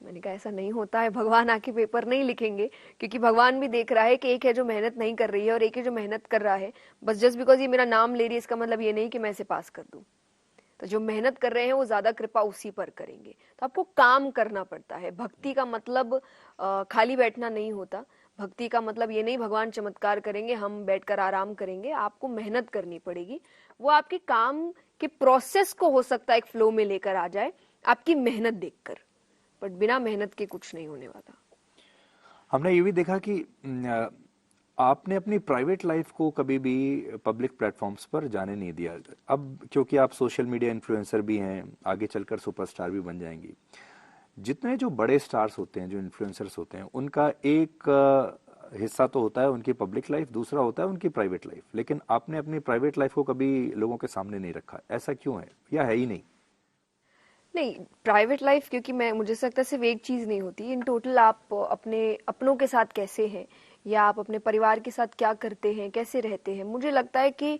मैंने कहा ऐसा नहीं होता है, भगवान आके पेपर नहीं लिखेंगे, क्योंकि भगवान भी देख रहा है कि एक है जो मेहनत नहीं कर रही है और एक है जो मेहनत कर रहा है। बस जस्ट बिकॉज ये मेरा नाम ले रही है इसका मतलब ये नहीं कि मैं इसे पास कर दूं। तो जो मेहनत कर रहे हैं वो ज्यादा कृपा उसी पर करेंगे। तो आपको काम करना पड़ता है। भक्ति का मतलब खाली बैठना नहीं होता। भक्ति का मतलब ये नहीं भगवान चमत्कार करेंगे हम बैठकर आराम करेंगे। आपको मेहनत करनी पड़ेगी। वो आपके काम के प्रोसेस को हो सकता है एक फ्लो में लेकर आ जाए आपकी मेहनत देखकर, बट बिना मेहनत के कुछ नहीं होने वाला। हमने ये भी देखा कि आपने अपनी प्राइवेट लाइफ को कभी भी पब्लिक प्लेटफॉर्म्स पर जाने नहीं दिया। अब क्योंकि आप सोशल मीडिया इन्फ्लुएंसर भी हैं, आगे चलकर सुपरस्टार भी बन जाएंगी। जितने जो बड़े स्टार्स होते हैं, जो इन्फ्लुएंसर्स होते हैं, उनका एक हिस्सा तो होता है उनकी पब्लिक लाइफ, दूसरा होता है उनकी प्राइवेट लाइफ। लेकिन आपने अपनी प्राइवेट लाइफ को कभी लोगों के सामने नहीं रखा, ऐसा क्यों है, या है ही नहीं? नहीं, प्राइवेट लाइफ क्योंकि मैं मुझे लगता है सिर्फ एक चीज नहीं होती, इन टोटल आप अपने अपनों के साथ कैसे हैं या आप अपने परिवार के साथ क्या करते हैं, कैसे रहते हैं। मुझे लगता है कि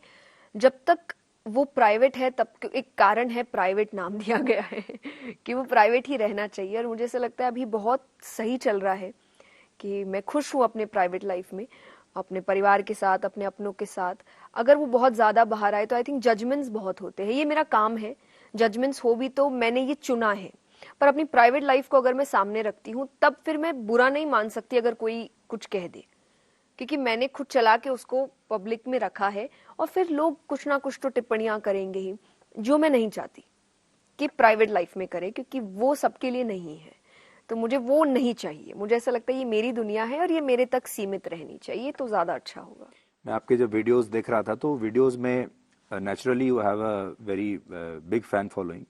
जब तक वो प्राइवेट है तब एक कारण है प्राइवेट नाम दिया गया है कि वो प्राइवेट ही रहना चाहिए। और मुझे ऐसा लगता है अभी बहुत सही चल रहा है कि मैं खुश हूँ अपने प्राइवेट लाइफ में, अपने परिवार के साथ, अपने अपनों के साथ। अगर वो बहुत ज्यादा बाहर आए तो आई थिंक जजमेंट्स बहुत होते हैं, ये मेरा काम है, जजमेंट्स हो भी तो मैंने ये चुना है। पर अपनी प्राइवेट लाइफ को अगर मैं सामने रखती हूँ तब फिर मैं बुरा नहीं मान सकती अगर कोई कुछ कह दे, क्योंकि मैंने खुद चला के उसको पब्लिक में रखा है। और फिर लोग कुछ ना कुछ तो टिप्पणियां करेंगे ही, जो मैं नहीं चाहती कि प्राइवेट लाइफ में करे, क्योंकि वो सबके लिए नहीं है। तो मुझे वो नहीं चाहिए। मुझे ऐसा लगता है ये मेरी दुनिया है और ये मेरे तक सीमित रहनी चाहिए, तो ज्यादा अच्छा होगा। मैं आपके जब वीडियोस देख रहा था तो वीडियोस में naturally you have a very big fan following.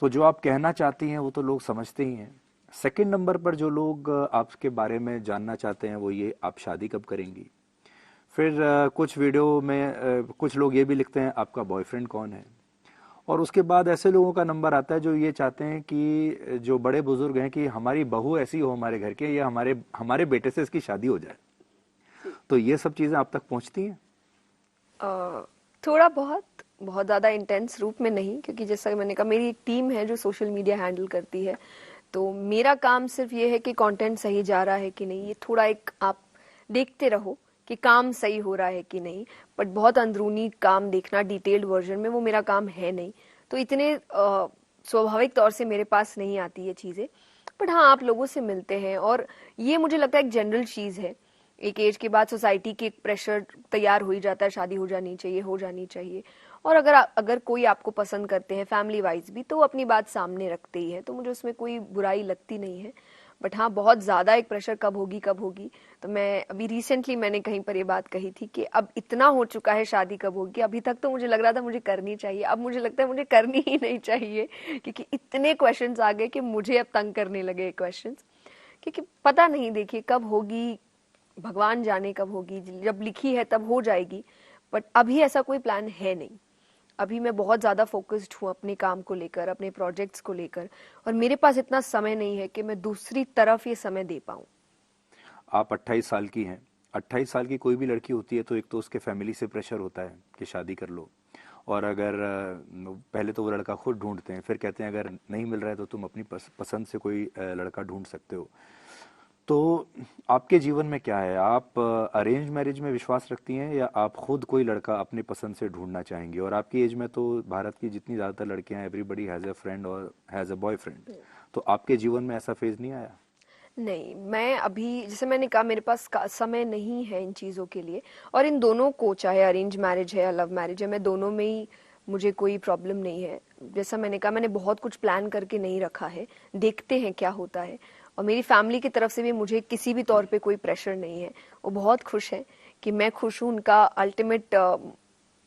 तो जो आप कहना चाहती हैं वो तो लोग समझते ही हैं। सेकंड नंबर पर जो लोग आपके बारे में जानना चाहते हैं वो ये, आप शादी कब करेंगी। फिर कुछ वीडियो में कुछ लोग ये भी लिखते हैं आपका बॉयफ्रेंड कौन है। और उसके बाद ऐसे लोगों का नंबर आता है जो ये चाहते हैं कि जो बड़े बुजुर्ग हैं कि हमारी बहू ऐसी हो हमारे घर के, या हमारे हमारे बेटे से इसकी शादी हो जाए। तो ये सब चीजें आप तक पहुंचती हैं? थोड़ा बहुत, बहुत ज़्यादा इंटेंस रूप में नहीं, क्योंकि जैसा मैंने कहा मेरी एक टीम है जो सोशल मीडिया हैंडल करती है, तो मेरा काम सिर्फ ये है कि कंटेंट सही जा रहा है कि नहीं, ये थोड़ा एक आप देखते रहो कि काम सही हो रहा है कि नहीं। बट बहुत अंदरूनी काम देखना डिटेल्ड वर्जन में वो मेरा काम है नहीं, तो इतने स्वाभाविक तौर से मेरे पास नहीं आती ये चीज़ें। बट हाँ, आप लोगों से मिलते हैं, और ये मुझे लगता है एक जनरल चीज़ है। एक एज के बाद सोसाइटी की एक प्रेशर तैयार हो ही जाता है, शादी हो जानी चाहिए, हो जानी चाहिए। और अगर कोई आपको पसंद करते हैं फैमिली वाइज भी, तो वो अपनी बात सामने रखते ही है, तो मुझे उसमें कोई बुराई लगती नहीं है। बट हाँ, बहुत ज़्यादा एक प्रेशर कब होगी कब होगी, तो मैं अभी रिसेंटली मैंने कहीं पर ये बात कही थी कि अब इतना हो चुका है, शादी कब होगी। अभी तक तो मुझे लग रहा था मुझे करनी चाहिए, अब मुझे लगता है मुझे करनी ही नहीं चाहिए, क्योंकि इतने क्वेश्चंस आ गए कि मुझे अब तंग करने लगे क्वेश्चंस। क्योंकि पता नहीं, देखिए कब होगी, भगवान जाने कब होगी, जब लिखी है तब हो जाएगी। बट अभी ऐसा कोई प्लान है नहीं। अभी मैं बहुत ज़्यादा फोकस्ड हूँ अपने काम को लेकर, अपने प्रोजेक्ट्स को लेकर, और मेरे पास इतना समय नहीं है कि मैं दूसरी तरफ ये समय दे पाऊँ। आप 28 साल की हैं। 28 साल की कोई भी लड़की होती है तो एक तो उसके फैमिली से प्रेशर होता है कि शादी कर लो, और अगर पहले तो वो लड़का खुद ढूंढते हैं, फिर कहते हैं अगर नहीं मिल रहा है तो तुम अपनी पसंद से कोई लड़का ढूंढ सकते हो। तो आपके जीवन में क्या है, आप अरेंज मैरिज में विश्वास रखती हैं या आप खुद कोई लड़का अपनी पसंद से ढूंढना चाहेंगी? और आपकी एज में तो भारत की जितनी ज़्यादातर लड़कियां, एवरीबडी हैज़ अ फ्रेंड और हैज़ अ बॉयफ्रेंड। तो आपके जीवन में ऐसा फेज नहीं आया? नहीं, मैं अभी जैसे मैंने कहा मेरे पास समय नहीं है इन चीज़ों के लिए। और इन दोनों को, चाहे अरेंज मैरिज है या लव मैरिज है, मैं दोनों में ही, मुझे कोई प्रॉब्लम नहीं है। जैसा मैंने कहा, मैंने बहुत कुछ प्लान करके नहीं रखा है, देखते हैं क्या होता है। और मेरी फैमिली की तरफ से भी मुझे किसी भी तौर पे कोई प्रेशर नहीं है। वो बहुत खुश है कि मैं खुश हूँ। उनका अल्टीमेट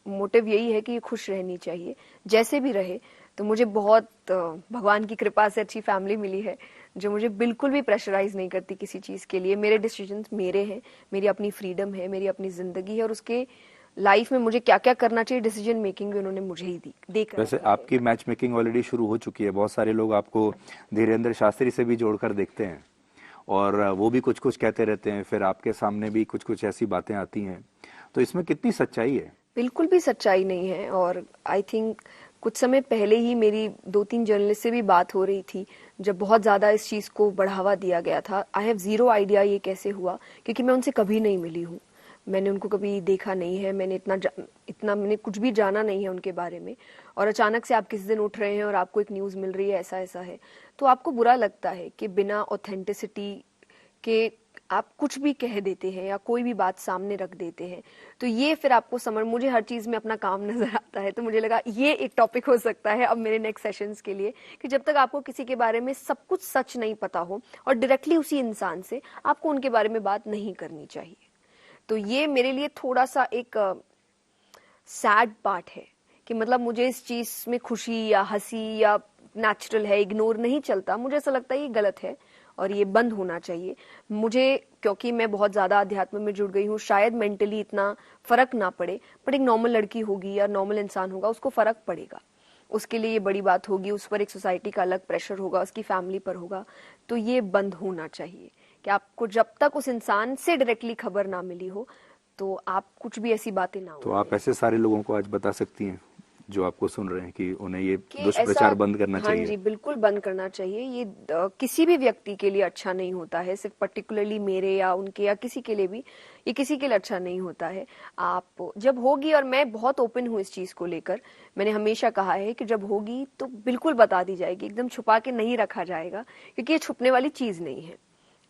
मोटिव यही है कि ये खुश रहनी चाहिए, जैसे भी रहे। तो मुझे बहुत भगवान की कृपा से अच्छी फैमिली मिली है, जो मुझे बिल्कुल भी प्रेशराइज नहीं करती किसी चीज़ के लिए। मेरे डिसीजंस मेरे हैं, मेरी अपनी फ्रीडम है, मेरी अपनी ज़िंदगी है, और उसके लाइफ में मुझे क्या क्या करना चाहिए, डिसीजन मेकिंग भी उन्होंने मुझे ही देकर वैसे रखी है। आपकी मैच मेकिंग ऑलरेडी शुरू हो चुकी है। बहुत सारे लोग आपको धीरेन्द्र शास्त्री से भी जोड़कर देखते हैं, और वो भी कुछ कुछ कहते रहते हैं, फिर आपके सामने भी कुछ कुछ ऐसी बातें आती हैं। तो इसमें कितनी सच्चाई है? बिल्कुल भी सच्चाई नहीं है। और आई थिंक कुछ समय पहले ही मेरी 2-3 जर्नलिस्ट से भी बात हो रही थी, जब बहुत ज़्यादा इस चीज़ को बढ़ावा दिया गया था। आई हैव ज़ीरो आइडिया ये कैसे हुआ, क्योंकि मैं उनसे कभी नहीं मिली हूँ, मैंने उनको कभी देखा नहीं है, मैंने इतना मैंने कुछ भी जाना नहीं है उनके बारे में। और अचानक से आप किसी दिन उठ रहे हैं और आपको एक न्यूज़ मिल रही है ऐसा ऐसा है, तो आपको बुरा लगता है कि बिना ऑथेंटिसिटी के आप कुछ भी कह देते हैं या कोई भी बात सामने रख देते हैं। तो ये फिर आपको समझ, मुझे हर चीज़ में अपना काम नजर आता है, तो मुझे लगा ये एक टॉपिक हो सकता है अब मेरे नेक्स्ट सेशंस के लिए, कि जब तक आपको किसी के बारे में सब कुछ सच नहीं पता हो और डायरेक्टली उसी इंसान से, आपको उनके बारे में बात नहीं करनी चाहिए। तो ये मेरे लिए थोड़ा सा एक सैड पार्ट है, कि मतलब मुझे इस चीज़ में खुशी या हंसी या नेचुरल है, इग्नोर नहीं चलता। मुझे ऐसा लगता है ये गलत है और ये बंद होना चाहिए। मुझे, क्योंकि मैं बहुत ज़्यादा अध्यात्म में जुड़ गई हूँ, शायद मेंटली इतना फर्क ना पड़े, बट एक नॉर्मल लड़की होगी या नॉर्मल इंसान होगा, उसको फर्क पड़ेगा। उसके लिए ये बड़ी बात होगी, उस पर एक सोसाइटी का अलग प्रेशर होगा, उसकी फैमिली पर होगा। तो ये बंद होना चाहिए कि आपको जब तक उस इंसान से डायरेक्टली खबर ना मिली हो, तो आप कुछ भी ऐसी बातें ना तो उड़ाएं। आप ऐसे सारे लोगों को आज बता सकती हैं जो आपको सुन रहे हैं कि उन्हें ये कि ऐसा, दुष्प्रचार बंद करना हाँ चाहिए? जी, बिल्कुल बंद करना चाहिए। ये किसी भी व्यक्ति के लिए अच्छा नहीं होता है, सिर्फ पर्टिकुलरली मेरे या उनके या किसी के लिए भी, ये किसी के लिए अच्छा नहीं होता है। आप जब होगी, और मैं बहुत ओपन हूँ इस चीज़ को लेकर, मैंने हमेशा कहा है कि जब होगी तो बिल्कुल बता दी जाएगी, एकदम छुपा के नहीं रखा जाएगा, क्योंकि ये छुपने वाली चीज़ नहीं है।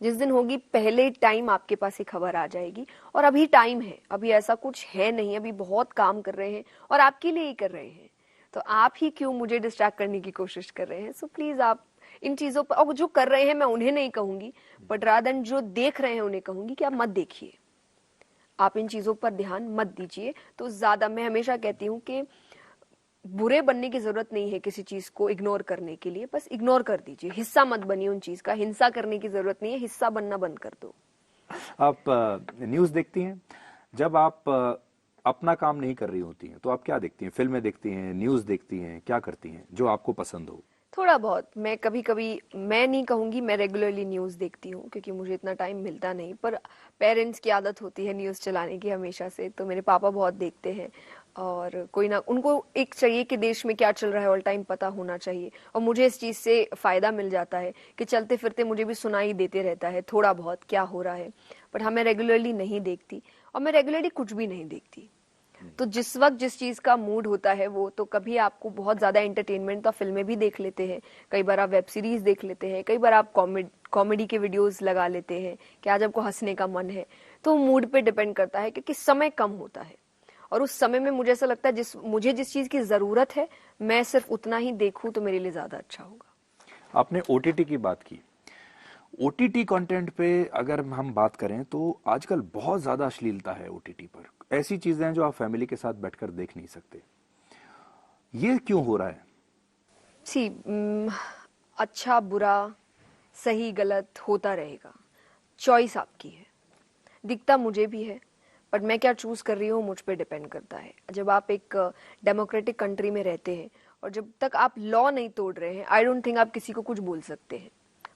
जिस दिन होगी पहले टाइम आपके पास ये खबर आ जाएगी। और अभी टाइम है, अभी ऐसा कुछ है नहीं, अभी बहुत काम कर रहे हैं और आपके लिए ही कर रहे हैं। तो आप ही क्यों मुझे डिस्ट्रैक्ट करने की कोशिश कर रहे हैं? सो प्लीज आप इन चीजों पर, और जो कर रहे हैं मैं उन्हें नहीं कहूंगी, बट रादर जो देख रहे हैं उन्हें कहूंगी कि आप मत देखिए, आप इन चीजों पर ध्यान मत दीजिए। तो ज्यादा, मैं हमेशा कहती हूँ कि बुरे बनने की जरूरत नहीं है किसी चीज को इग्नोर करने के लिए, बस इग्नोर कर दीजिए, हिस्सा मत बनिए उन चीज का, हिंसा करने की जरूरत नहीं है, हिस्सा बनना बंद कर दो। आप न्यूज़ देखती हैं? जब आप अपना काम नहीं कर रही होती हैं तो आप क्या देखती हैं? फिल्में देखती हैं, न्यूज़ देखती हैं, क्या करती हैं जो आपको पसंद हो? थोड़ा बहुत, मैं कभी कभी, मैं नहीं कहूंगी मैं रेगुलरली न्यूज़ देखती हूँ क्योंकि मुझे इतना टाइम मिलता नहीं, पर पेरेंट्स की आदत होती है न्यूज़ चलाने की हमेशा से, तो मेरे पापा बहुत देखते हैं और कोई ना, उनको एक चाहिए कि देश में क्या चल रहा है ऑल टाइम पता होना चाहिए, और मुझे इस चीज़ से फ़ायदा मिल जाता है कि चलते फिरते मुझे भी सुनाई देते रहता है थोड़ा बहुत क्या हो रहा है। बट हाँ, मैं रेगुलरली नहीं देखती और मैं रेगुलरली कुछ भी नहीं देखती। तो जिस वक्त जिस चीज का मूड होता है वो, तो कभी आपको बहुत ज्यादा एंटरटेनमेंट तो फिल्में भी देख लेते हैं, कई बार आप वेब सीरीज देख लेते हैं, कई बार आप कॉमेडी के वीडियोस लगा लेते हैं कि आज आपको हंसने का मन है। तो मूड पे डिपेंड करता है क्योंकि समय कम होता है और उस समय में मुझे ऐसा लगता है मुझे जिस चीज की जरूरत है मैं सिर्फ उतना ही देखूं तो मेरे लिए ज्यादा अच्छा होगा। आपने ओटीटी की बात की। ओटीटी कंटेंट पे अगर हम बात करें तो आजकल बहुत ज्यादा अश्लीलता है ओटीटी पर। ऐसी चीजें हैं जो आप फैमिली के साथ बैठकर देख नहीं सकते। ये क्यों हो रहा है? सी अच्छा बुरा सही गलत होता रहेगा, चॉइस आपकी है, दिखता मुझे भी है, बट मैं क्या चूज कर रही हूँ मुझ पे डिपेंड करता है। जब आप एक डेमोक्रेटिक कंट्री में रहते हैं और जब तक आप लॉ नहीं तोड़ रहे हैं, आई डोंट थिंक आप किसी को कुछ बोल सकते हैं।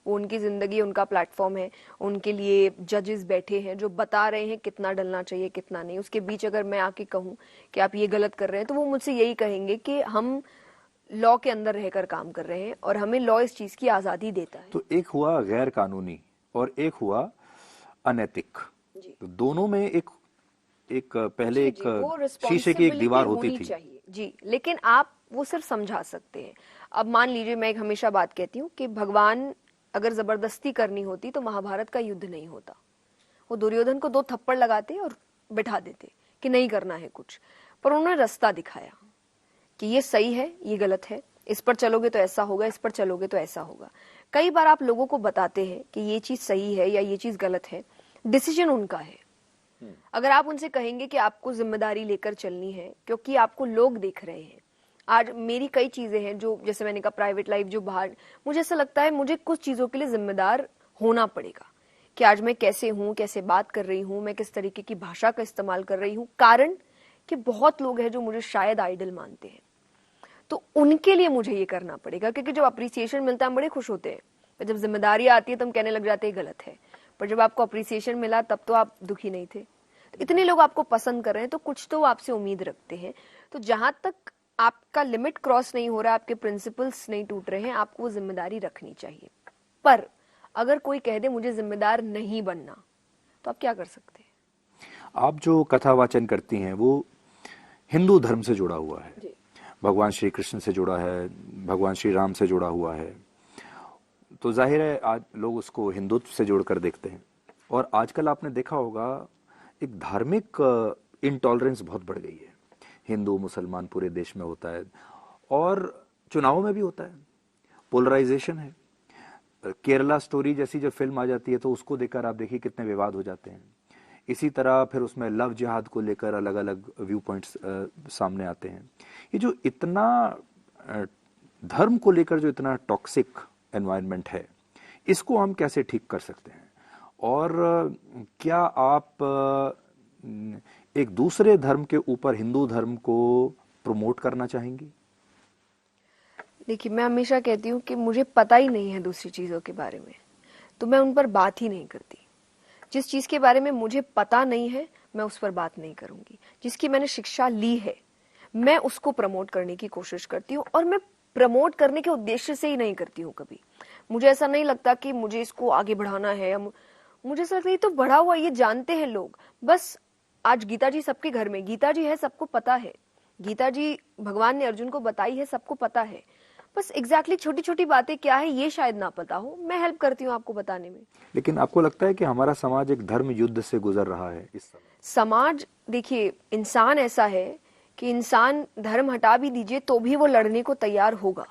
वो उनकी जिंदगी, उनका प्लेटफॉर्म है, उनके लिए जजेस बैठे हैं जो बता रहे हैं कितना डलना चाहिए कितना नहीं। उसके बीच अगर मैं आके कहूँ कि आप ये गलत कर रहे हैं तो वो मुझसे यही कहेंगे कि हम लॉ के अंदर रहकर काम कर रहे हैं और हमें लॉ इस चीज की आजादी देता है। तो एक हुआ गैर कानूनी और एक हुआ अनैतिक। जी तो दोनों में एक एक पहले जी एक जी, वो शीशे की एक रिस्पॉन्सिबिलिटी दीवार होती होनी थी। चाहिए जी, लेकिन आप वो सिर्फ समझा सकते हैं। अब मान लीजिए, मैं एक हमेशा बात कहती हूँ कि भगवान अगर जबरदस्ती करनी होती तो महाभारत का युद्ध नहीं होता। वो दुर्योधन को 2 थप्पड़ लगाते और बिठा देते कि नहीं करना है कुछ, पर उन्होंने रास्ता दिखाया कि ये सही है ये गलत है, इस पर चलोगे तो ऐसा होगा, इस पर चलोगे तो ऐसा होगा। कई बार आप लोगों को बताते हैं कि ये चीज सही है या ये चीज गलत है, डिसीजन उनका है। अगर आप उनसे कहेंगे कि आपको जिम्मेदारी लेकर चलनी है क्योंकि आपको लोग देख रहे हैं। आज मेरी कई चीजें हैं जो, जैसे मैंने कहा प्राइवेट लाइफ जो बाहर, मुझे ऐसा लगता है मुझे कुछ चीजों के लिए जिम्मेदार होना पड़ेगा कि आज मैं कैसे हूं, कैसे बात कर रही हूं, मैं किस तरीके की भाषा का इस्तेमाल कर रही हूं, कारण कि बहुत लोग हैं जो मुझे शायद आइडल मानते हैं, तो उनके लिए मुझे ये करना पड़ेगा। क्योंकि जब अप्रिसिएशन मिलता है हम बड़े खुश होते हैं, पर जब जिम्मेदारी आती है तो हम कहने लग जाते हैं गलत है। पर जब आपको अप्रिसिएशन मिला तब तो आप दुखी नहीं थे। तो इतने लोग आपको पसंद कर रहे हैं तो कुछ तो वो आपसे उम्मीद रखते हैं। तो जहां तक आपका लिमिट क्रॉस नहीं हो रहा, आपके प्रिंसिपल्स नहीं टूट रहे हैं, आपको वो जिम्मेदारी रखनी चाहिए। पर अगर कोई कह दे मुझे जिम्मेदार नहीं बनना, तो आप क्या कर सकते हैं? आप जो कथा वाचन करती हैं वो हिंदू धर्म से जुड़ा हुआ है, जी भगवान श्री कृष्ण से जुड़ा है, भगवान श्री राम से जुड़ा हुआ है। तो जाहिर है आज लोग उसको हिंदुत्व से जोड़कर देखते हैं। और आजकल आपने देखा होगा एक धार्मिक इंटॉलरेंस बहुत बढ़ गई है। हिंदू मुसलमान पूरे देश में होता है और चुनावों में भी होता है। पोलराइजेशन है। केरला स्टोरी जैसी जब फिल्म आ जाती है तो उसको देखकर आप देखिए कितने विवाद हो जाते हैं। इसी तरह फिर उसमें लव जिहाद को लेकर अलग अलग व्यू पॉइंट्स सामने आते हैं। ये जो इतना धर्म को लेकर जो इतना टॉक्सिक एनवायरनमेंट है, इसको हम कैसे ठीक कर सकते हैं? और क्या आप एक दूसरे धर्म के ऊपर हिंदू धर्म को प्रमोट करना चाहेंगी? देखिए, मैं हमेशा कहती हूँ कि मुझे पता ही नहीं है दूसरी चीजों के बारे में, तो मैं उन पर बात ही नहीं करती। जिस चीज के बारे में मुझे पता नहीं है मैं उस पर बात नहीं करूंगी। जिसकी मैंने शिक्षा ली है मैं उसको प्रमोट करने की कोशिश करती हूँ, और मैं प्रमोट करने के उद्देश्य से ही नहीं करती हूँ कभी। मुझे ऐसा नहीं लगता कि मुझे इसको आगे बढ़ाना है, मुझे ऐसा लगता है ये तो बढ़ा हुआ, ये जानते हैं लोग। बस आज गीता जी सबके घर में, गीता जी है सबको पता है, गीता जी भगवान ने अर्जुन को बताई है सबको पता है। बस एग्जैक्टली छोटी छोटी बातें क्या है ये शायद ना पता हो, मैं हेल्प करती हूँ आपको बताने में। लेकिन आपको लगता है कि हमारा समाज एक धर्म युद्ध से गुजर रहा है इस समय? समाज, देखिए इंसान ऐसा है कि इंसान धर्म हटा भी दीजिए तो भी वो लड़ने को तैयार होगा।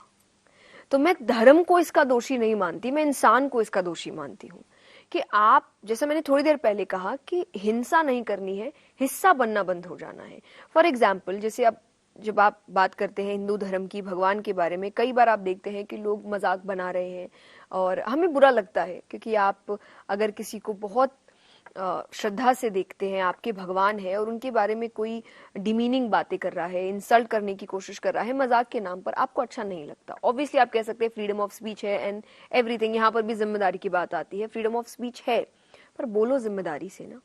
तो मैं धर्म को इसका दोषी नहीं मानती, मैं इंसान को इसका दोषी मानती हूँ कि आप, जैसे मैंने थोड़ी देर पहले कहा कि हिंसा नहीं करनी है, हिस्सा बनना बंद हो जाना है। फॉर एग्जाम्पल, जैसे अब जब आप बात करते हैं हिंदू धर्म की, भगवान के बारे में, कई बार आप देखते हैं कि लोग मजाक बना रहे हैं और हमें बुरा लगता है, क्योंकि आप अगर किसी को बहुत श्रद्धा से देखते हैं, आपके भगवान है, और उनके बारे में कोई डिमीनिंग बातें कर रहा है, इंसल्ट करने की कोशिश कर रहा है मजाक के नाम पर, आपको अच्छा नहीं लगता। ऑब्वियसली आप कह सकते हैं फ्रीडम ऑफ स्पीच है एंड एवरीथिंग, यहाँ पर भी जिम्मेदारी की बात आती है। फ्रीडम ऑफ स्पीच है, पर बोलो जिम्मेदारी से ना,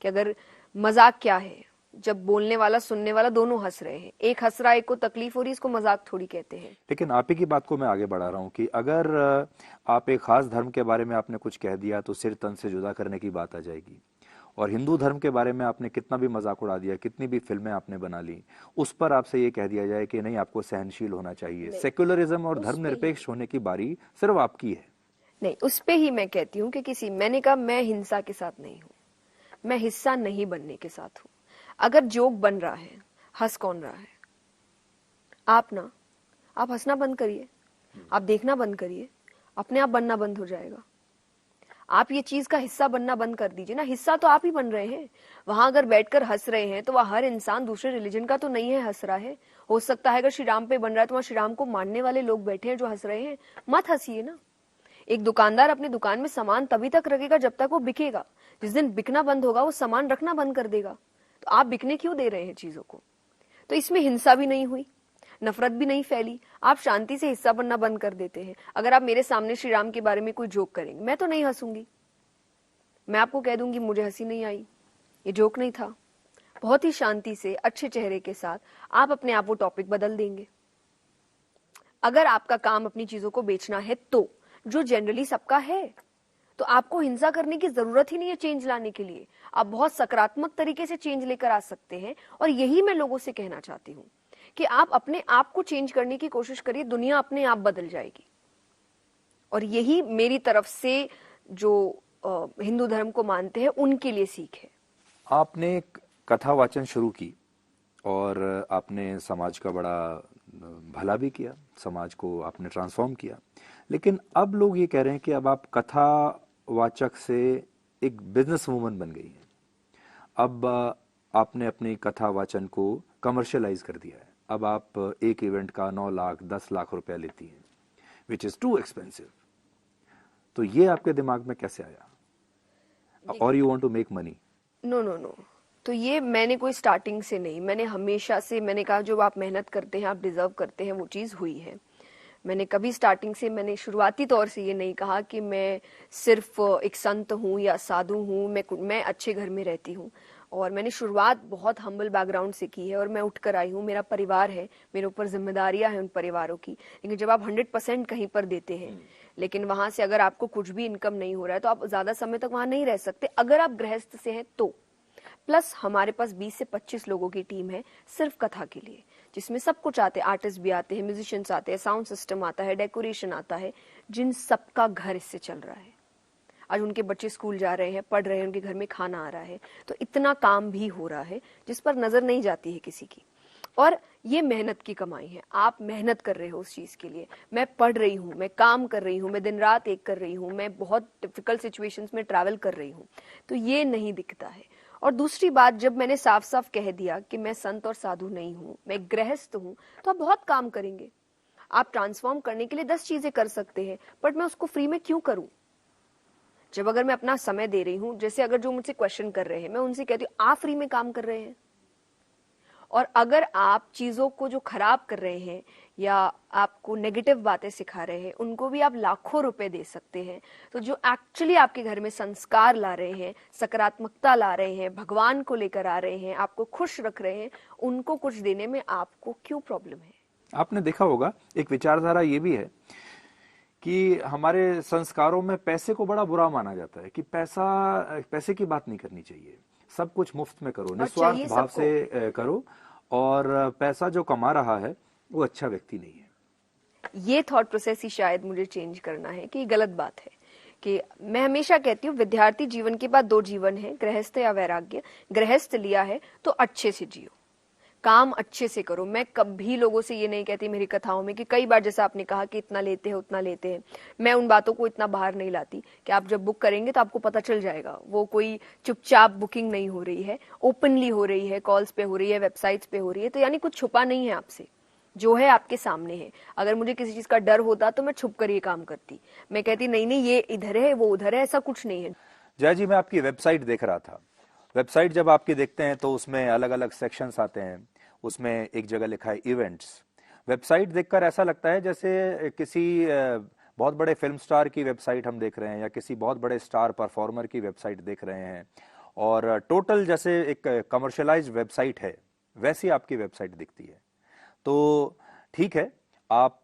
कि अगर मजाक क्या है जब बोलने वाला सुनने वाला दोनों हंस रहे हैं, एक हंस रहा है, एक को तकलीफ हो रही है, इसको मजाक थोड़ी कहते हैं। लेकिन आप ही की बात को मैं आगे बढ़ा रहा हूँ कि अगर आप एक खास धर्म के बारे में आपने कुछ कह दिया तो सिर तन से जुदा करने की बात आ जाएगी, और हिंदू धर्म के बारे में आपने कितना भी मजाक उड़ा दिया, कितनी भी फिल्में आपने बना ली, उस पर आपसे ये कह दिया जाए कि नहीं, आपको सहनशील होना चाहिए। सेक्युलरिज्म और धर्मनिरपेक्ष होने की बारी सिर्फ आपकी है। नहीं, उस पे ही मैं कहती हूँ कि मैंने कहा मैं हिंसा के साथ नहीं हूँ, मैं हिस्सा नहीं बनने के साथ हूँ। अगर जोक बन रहा है, हंस कौन रहा है? आप हंसना बंद करिए, आप देखना बंद करिए, अपने आप बनना बंद हो जाएगा। आप ये चीज का हिस्सा बनना बंद कर दीजिए ना। हिस्सा तो आप ही बन रहे हैं। वहां अगर बैठकर हंस रहे हैं तो वह हर इंसान दूसरे रिलीजन का तो नहीं है हंस रहा है। हो सकता है अगर श्री राम पे बन रहा है तो वहां श्री राम को मानने वाले लोग बैठे हैं जो हंस रहे हैं। मत हंसिए ना। एक दुकानदार अपनी दुकान में सामान तभी तक रखेगा जब तक वो बिकेगा। जिस दिन बिकना बंद होगा वो सामान रखना बंद कर देगा। तो आप बिकने क्यों दे रहे हैं चीजों को? तो इसमें हिंसा भी नहीं हुई, नफरत भी नहीं फैली, आप शांति से हिस्सा बनना बंद कर देते हैं। अगर आप मेरे सामने श्री राम के बारे में कोई जोक करेंगे, मैं तो नहीं हंसूंगी, मैं आपको कह दूंगी मुझे हंसी नहीं आई, ये जोक नहीं था। बहुत ही शांति से अच्छे चेहरे के साथ आप अपने आप वो टॉपिक बदल देंगे। अगर आपका काम अपनी चीजों को बेचना है तो, जो जनरली सबका है, तो आपको हिंसा करने की जरूरत ही नहीं है चेंज लाने के लिए। आप बहुत सकारात्मक तरीके से चेंज लेकर आ सकते हैं। और यही मैं लोगों से कहना चाहती हूं कि आप अपने आप को चेंज करने की कोशिश करिए, दुनिया अपने आप बदल जाएगी। और यही मेरी तरफ से जो हिंदू धर्म को मानते हैं उनके लिए सीख है। आपने एक कथा वाचन शुरू की और आपने समाज का बड़ा भला भी किया, समाज को आपने ट्रांसफॉर्म किया, लेकिन अब लोग ये कह रहे हैं कि अब आप कथा वाचक से एक बिजनेस वूमन बन गई हैं। अब आपने अपनी कथा वाचन को कमर्शियलाइज कर दिया है। अब आप एक इवेंट का 9 लाख 10 लाख रुपया लेती हैं, विच इज टू एक्सपेंसिव। तो ये आपके दिमाग में कैसे आया? और you want to make money? No. तो ये मैंने कोई स्टार्टिंग से नहीं, मैंने हमेशा से, मैंने कहा जो आप मेहनत करते हैं आप डिजर्व करते हैं, वो चीज हुई है। मैंने कभी स्टार्टिंग से, मैंने शुरुआती तौर से ये नहीं कहा कि मैं सिर्फ एक संत हूँ या साधु हूँ, मैं अच्छे घर में रहती हूँ। और मैंने शुरुआत बहुत हम्बल बैकग्राउंड से की है और मैं उठकर आई हूँ। मेरा परिवार है, मेरे ऊपर जिम्मेदारियां हैं उन परिवारों की। लेकिन जब आप 100% कहीं पर देते हैं, लेकिन वहां से अगर आपको कुछ भी इनकम नहीं हो रहा है तो आप ज्यादा समय तक वहां नहीं रह सकते, अगर आप गृहस्थ से हैं तो। प्लस हमारे पास 20 से 25 लोगों की टीम है सिर्फ कथा के लिए, जिसमें सब कुछ आते हैं, आर्टिस्ट भी आते हैं, म्यूजिशियंस आते हैं, साउंड सिस्टम आता है, डेकोरेशन आता है, जिन सबका घर इससे चल रहा है। आज उनके बच्चे स्कूल जा रहे हैं, पढ़ रहे हैं, उनके घर में खाना आ रहा है। तो इतना काम भी हो रहा है जिस पर नजर नहीं जाती है किसी की। और ये मेहनत की कमाई है। आप मेहनत कर रहे हो उस चीज के लिए। मैं पढ़ रही हूँ, मैं काम कर रही हूँ, मैं दिन रात एक कर रही हूँ, मैं बहुत डिफिकल्ट सिचुएशंस में ट्रैवल कर रही हूँ, तो ये नहीं दिखता है। और दूसरी बात, जब मैंने साफ साफ कह दिया कि मैं संत और साधु नहीं हूँ, मैं गृहस्थ हूँ, तो आप बहुत काम करेंगे। आप ट्रांसफॉर्म करने के लिए 10 चीजें कर सकते हैं, बट मैं उसको फ्री में क्यों करूं? जब अगर मैं अपना समय दे रही हूं, जैसे अगर जो मुझसे क्वेश्चन कर रहे हैं, मैं उनसे कहती हूँ आप फ्री में काम कर रहे हैं। और अगर आप चीजों को जो खराब कर रहे हैं या आपको नेगेटिव बातें सिखा रहे हैं, उनको भी आप लाखों रुपए दे सकते हैं। तो जो एक्चुअली आपके घर में संस्कार ला रहे हैं, सकारात्मकता ला रहे हैं, भगवान को लेकर आ रहे हैं, आपको खुश रख रहे हैं, उनको कुछ देने में आपको क्यों प्रॉब्लम है? आपने देखा होगा एक विचारधारा ये भी है कि हमारे संस्कारों में पैसे को बड़ा बुरा माना जाता है कि पैसे की बात नहीं करनी चाहिए, सब कुछ मुफ्त में करो, निस्वार्थ भाव से करो, और पैसा जो कमा रहा है वो अच्छा व्यक्ति नहीं है। ये थॉट प्रोसेस ही शायद मुझे चेंज करना है कि गलत बात है। कि मैं हमेशा कहती हूँ विद्यार्थी जीवन के बाद 2 जीवन है, गृहस्थ या वैराग्य। गृहस्थ लिया है तो अच्छे से जियो, काम अच्छे से करो। मैं कभी लोगों से ये नहीं कहती मेरी कथाओं में कि कई बार जैसा आपने कहा कि इतना लेते हैं उतना लेते हैं, मैं उन बातों को इतना बाहर नहीं लाती कि आप जब बुक करेंगे तो आपको पता चल जाएगा। वो कोई चुपचाप बुकिंग नहीं हो रही है, ओपनली हो रही है, कॉल्स पे हो रही है, वेबसाइट्स पे हो रही है, तो यानी कुछ छुपा नहीं है आपसे, जो है आपके सामने है। अगर मुझे किसी चीज का डर होता तो मैं छुप कर ये काम करती, मैं कहती नहीं नहीं ये इधर है वो उधर है, ऐसा कुछ नहीं है। जया जी, मैं आपकी वेबसाइट देख रहा था। वेबसाइट जब आपकी देखते हैं तो उसमें अलग अलग सेक्शंस आते हैं, उसमें एक जगह लिखा है इवेंट्स। वेबसाइट देखकर ऐसा लगता है जैसे किसी बहुत बड़े फिल्म स्टार की वेबसाइट हम देख रहे हैं या किसी बहुत बड़े स्टार परफॉर्मर की वेबसाइट देख रहे हैं, और टोटल जैसे एक कमर्शियलाइज्ड वेबसाइट है वैसी आपकी वेबसाइट दिखती है। तो ठीक है, आप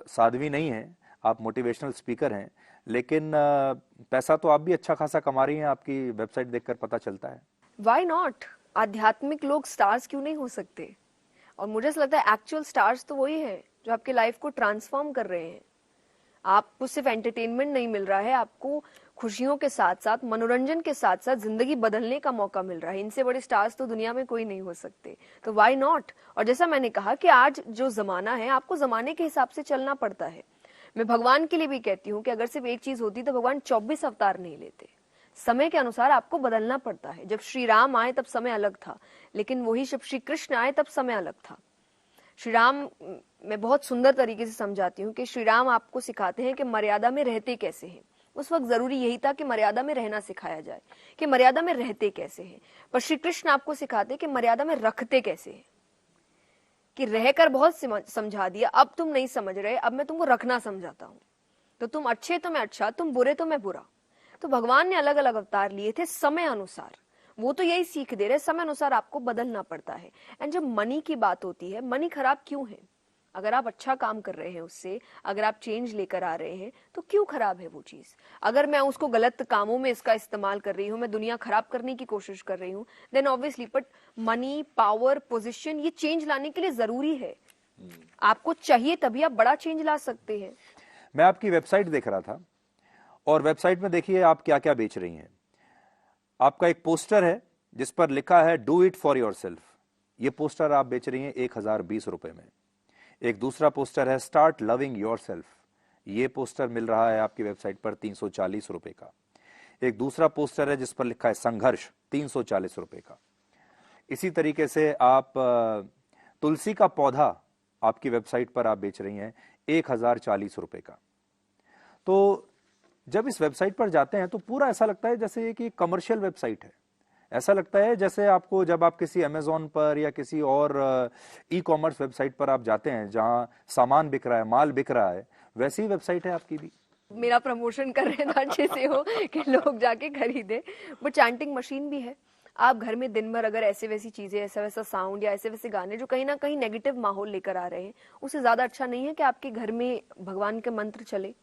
साध्वी नहीं हैं, आप मोटिवेशनल स्पीकर हैं, लेकिन पैसा तो आप भी अच्छा खासा कमा रही हैं, आपकी वेबसाइट देखकर पता चलता है। वाई नॉट, आध्यात्मिक लोग स्टार्स क्यों नहीं हो सकते? और मुझे ऐसा लगता है एक्चुअल स्टार्स तो वही है जो आपके लाइफ को ट्रांसफॉर्म कर रहे हैं। आपको सिर्फ एंटरटेनमेंट नहीं मिल रहा है, आपको खुशियों के साथ साथ मनोरंजन के साथ साथ जिंदगी बदलने का मौका मिल रहा है। इनसे बड़े स्टार्स तो दुनिया में कोई नहीं हो सकते, तो व्हाई नॉट। और जैसा मैंने कहा कि आज जो जमाना है, आपको जमाने के हिसाब से चलना पड़ता है। मैं भगवान के लिए भी कहती हूँ कि अगर सिर्फ एक चीज होती तो भगवान 24 अवतार नहीं लेते। समय के अनुसार आपको बदलना पड़ता है। जब श्री राम आए तब समय अलग था, लेकिन वही जब श्री कृष्ण आए तब समय अलग था। श्री राम, मैं बहुत सुंदर तरीके से समझाती हूँ कि श्री राम आपको सिखाते हैं कि मर्यादा में रहते कैसे हैं। उस वक्त जरूरी यही था कि मर्यादा में रहना सिखाया जाए, कि मर्यादा में रहते कैसे हैं। पर श्री कृष्ण आपको सिखाते हैं कि मर्यादा में रखते कैसे हैं। कि रहकर बहुत समझा दिया, अब तुम नहीं समझ रहे, अब मैं तुमको रखना समझाता हूँ। तो तुम अच्छे तो मैं अच्छा, तुम बुरे तो मैं बुरा। तो भगवान ने अलग अलग अवतार लिए थे समय अनुसार। वो तो यही सीख दे रहे, समय अनुसार आपको बदलना पड़ता है। एंड जब मनी की बात होती है, मनी खराब क्यों है? अगर आप अच्छा काम कर रहे हैं उससे, अगर आप चेंज लेकर आ रहे हैं, तो क्यों खराब है वो चीज? अगर मैं उसको गलत कामों में इसका इस्तेमाल कर रही हूँ, मैं दुनिया खराब करने की कोशिश कर रही हूँ, then obviously. But money, power, position, ये चेंज लाने के लिए जरूरी है। आपको चाहिए तभी आप बड़ा चेंज ला सकते हैं। मैं आपकी वेबसाइट देख रहा था, और वेबसाइट में देखिए आप क्या क्या बेच रही हैं। आपका एक पोस्टर है जिस पर लिखा है do it for your self. ये पोस्टर आप बेच रही हैं 1020 रुपए में। एक दूसरा पोस्टर है स्टार्ट लविंग योर सेल्फ। ये पोस्टर मिल रहा है आपकी वेबसाइट पर 340 रुपए का। एक दूसरा पोस्टर है जिस पर लिखा है संघर्ष, 340 रुपए का। इसी तरीके से आप तुलसी का पौधा आपकी वेबसाइट पर आप बेच रही हैं 1040 रुपए का। तो जब इस वेबसाइट पर जाते हैं तो पूरा ऐसा लगता है जैसे कि कमर्शियल वेबसाइट है। ऐसा लगता है जैसे आपको जब आप किसी अमेजोन पर या किसी और ई कॉमर्स वेबसाइट पर आप जाते हैं जहां सामान बिक रहा है, माल बिक रहा है, वैसी वेबसाइट है आपकी भी। मेरा प्रमोशन कर रहे हैं तो अच्छे से हो कि लोग जाके खरीदे। वो चैंटिंग मशीन भी है। आप घर में दिन भर अगर ऐसे वैसी चीजें, ऐसा वैसा साउंड या ऐसे वैसे गाने जो कहीं ना कहीं नेगेटिव माहौल लेकर आ रहे हैं, उससे ज्यादा अच्छा नहीं है कि आपके घर में भगवान के मंत्र चले।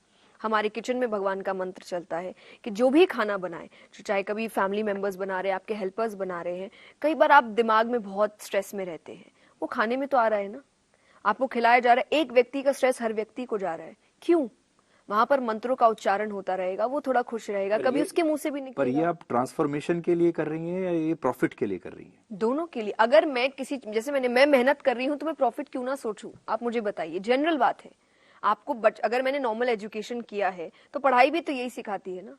हमारे किचन में भगवान का मंत्र चलता है कि जो भी खाना बनाए, चाहे कभी फैमिली मेंबर्स बना रहे हैं, आपके हेल्पर्स बना रहे हैं, कई बार आप दिमाग में बहुत स्ट्रेस में रहते हैं, वो खाने में तो आ रहा है ना, आपको खिलाया जा रहा है। एक व्यक्ति का स्ट्रेस हर व्यक्ति को जा रहा है, क्यों? वहां पर मंत्रों का उच्चारण होता रहेगा, वो थोड़ा खुश रहेगा, कभी उसके मुंह से भी निकलेगा। पर ये आप ट्रांसफॉर्मेशन के लिए कर रही हैं या ये प्रॉफिट के लिए कर रही हैं? दोनों के लिए। अगर मैं किसी, जैसे मैं मेहनत कर रही हूँ तो मैं प्रॉफिट क्यों ना सोचूं? आप मुझे बताइए, जनरल बात है। आपको अगर मैंने नॉर्मल एजुकेशन किया है तो पढ़ाई भी तो यही सिखाती है ना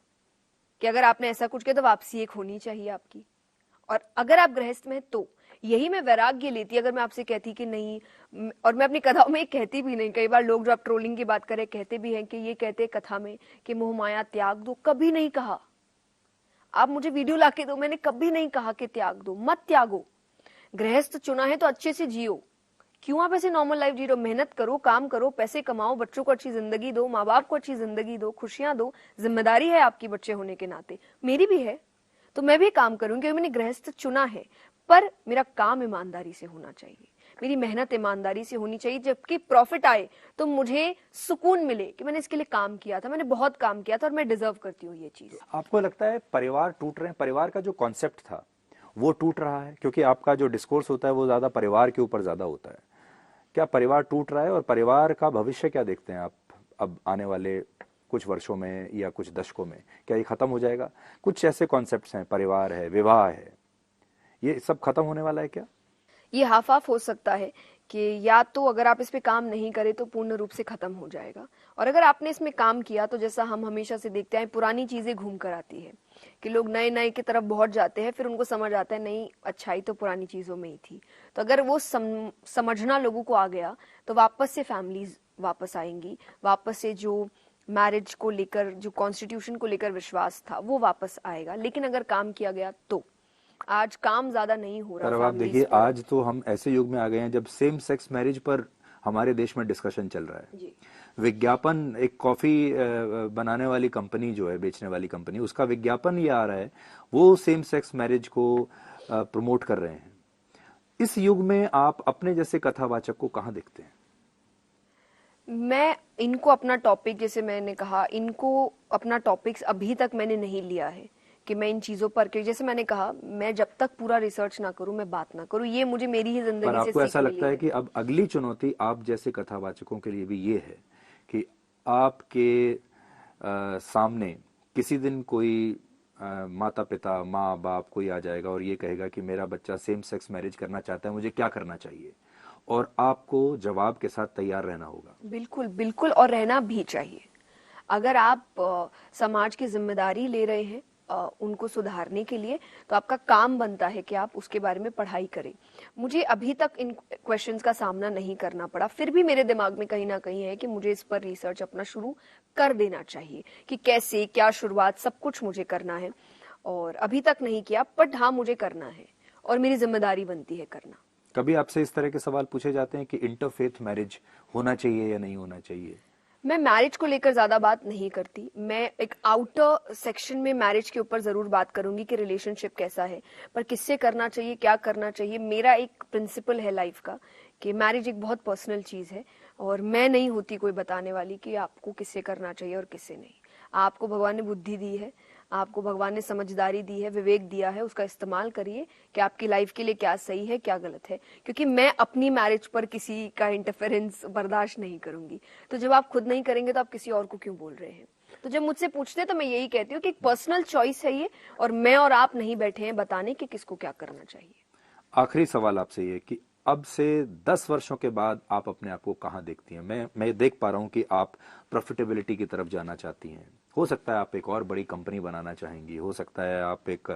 कि अगर आपने ऐसा कुछ किया तो वापसी एक होनी चाहिए आपकी। और अगर आप गृहस्थ में, तो यही मैं वैराग्य लेती अगर मैं आपसे कहती कि नहीं। और मैं अपनी कथाओं में कहती भी नहीं, कई बार लोग जो आप ट्रोलिंग की बात करें कहते भी हैं कि ये कहते कथा में कि मोह माया त्याग दो, कभी नहीं कहा। आप मुझे वीडियो लाके दो, मैंने कभी नहीं कहा कि त्याग दो, मत त्यागो। गृहस्थ चुना है तो अच्छे से जियो। क्यों आप ऐसे नॉर्मल लाइफ जी रहे हो? मेहनत करो, काम करो, पैसे कमाओ, बच्चों को अच्छी जिंदगी दो, माँ बाप को अच्छी जिंदगी दो, खुशियां दो। जिम्मेदारी है आपकी बच्चे होने के नाते, मेरी भी है, तो मैं भी काम करूंगी क्योंकि मैंने गृहस्थ चुना है। पर मेरा काम ईमानदारी से होना चाहिए, मेरी मेहनत ईमानदारी से होनी चाहिए। जबकि प्रॉफिट आए तो मुझे सुकून मिले कि मैंने इसके लिए काम किया था, मैंने बहुत काम किया था और मैं डिजर्व करती हूँ ये चीज। आपको लगता है परिवार टूट रहे हैं? परिवार का जो कॉन्सेप्ट था वो टूट रहा है, क्योंकि आपका जो डिस्कोर्स होता है वो ज्यादा परिवार के ऊपर ज्यादा होता है। क्या परिवार टूट रहा है, और परिवार का भविष्य क्या देखते हैं आप अब आने वाले कुछ वर्षों में या कुछ दशकों में? क्या ये खत्म हो जाएगा? कुछ ऐसे कॉन्सेप्ट्स हैं, परिवार है, विवाह है, ये सब खत्म होने वाला है क्या? ये हाफ हाफ हो सकता है कि या तो अगर आप इस पे काम नहीं करें तो पूर्ण रूप से खत्म हो जाएगा, और अगर आपने इसमें काम किया तो जैसा हम हमेशा से देखते हैं पुरानी चीजें घूम कर आती है कि लोग नए नए की तरफ बहुत जाते हैं, फिर उनको समझ आता है नहीं अच्छाई तो पुरानी चीजों में ही थी। तो अगर वो समझना लोगों को आ गया तो वापस से फैमिलीज वापस आएंगी, वापस से जो मैरिज को लेकर, जो कॉन्स्टिट्यूशन को लेकर विश्वास था वो वापस आएगा। लेकिन अगर काम किया गया तो आज काम ज्यादा नहीं हो रहा पर अब आप फैमिलीज देखिए, पर। आज तो हम ऐसे युग में आ गए हैं जब सेम सेक्स मैरिज पर हमारे देश में डिस्कशन चल रहा है। जी विज्ञापन, एक कॉफी बनाने वाली कंपनी जो है, बेचने वाली कंपनी, उसका विज्ञापन ये आ रहा है, वो सेम सेक्स मैरिज को प्रमोट कर रहे हैं। इस युग में आप अपने जैसे कथावाचक को कहाँ देखते हैं? मैं इनको अपना टॉपिक, जैसे मैंने कहा, इनको अपना टॉपिक्स अभी तक मैंने नहीं लिया है कि मैं इन चीजों पर, क्योंकि जैसे मैंने कहा मैं जब तक पूरा रिसर्च ना करूं मैं बात ना करूं, ये मुझे मेरी ही पर जिंदगी से आपको सीख ऐसा मिली लगता है है। कि अब अगली चुनौती आप जैसे कथावाचकों के लिए भी ये है कि आपके सामने किसी दिन कोई माता पिता, माँ बाप कोई आ जाएगा और ये कहेगा कि मेरा बच्चा सेम सेक्स मैरिज करना चाहता है, मुझे क्या करना चाहिए? और आपको जवाब के साथ तैयार रहना होगा। बिल्कुल बिल्कुल, और रहना भी चाहिए। अगर आप समाज की जिम्मेदारी ले रहे हैं उनको सुधारने के लिए, तो आपका काम बनता है कि आप उसके बारे में पढ़ाई करें। मुझे अभी तक इन क्वेश्चंस का सामना नहीं करना पड़ा, फिर भी मेरे दिमाग में कहीं ना कहीं है कि मुझे इस पर रिसर्च अपना शुरू कर देना चाहिए कि कैसे क्या शुरुआत, सब कुछ मुझे करना है। और अभी तक नहीं किया, बट हाँ मुझे करना है और मेरी जिम्मेदारी बनती है करना। कभी आपसे इस तरह के सवाल पूछे जाते हैं कि इंटरफेथ मैरिज होना चाहिए या नहीं होना चाहिए? मैं मैरिज को लेकर ज्यादा बात नहीं करती, मैं एक आउटर सेक्शन में मैरिज के ऊपर जरूर बात करूंगी कि रिलेशनशिप कैसा है, पर किससे करना चाहिए, क्या करना चाहिए। मेरा एक प्रिंसिपल है लाइफ का कि मैरिज एक बहुत पर्सनल चीज है, और मैं नहीं होती कोई बताने वाली कि आपको किससे करना चाहिए और किससे नहीं। आपको भगवान ने बुद्धि दी है, आपको भगवान ने समझदारी दी है, विवेक दिया है, उसका इस्तेमाल करिए कि आपकी लाइफ के लिए क्या सही है क्या गलत है। क्योंकि मैं अपनी मैरिज पर किसी का इंटरफेरेंस बर्दाश्त नहीं करूंगी। तो जब आप खुद नहीं करेंगे तो आप किसी और को क्यों बोल रहे हैं? तो जब मुझसे पूछते हैं तो मैं यही कहती हूँ कि एक पर्सनल चॉइस है ये, और मैं और आप नहीं बैठे हैं बताने कि किसको क्या करना चाहिए। आखिरी सवाल आपसे ये कि अब से 10 वर्षों के बाद आप अपने आप को कहाँ देखती हैं? मैं देख पा रहा हूँ कि आप प्रॉफिटेबिलिटी की तरफ जाना चाहती हैं। हो सकता है आप एक और बड़ी कंपनी बनाना चाहेंगी, हो सकता है आप एक,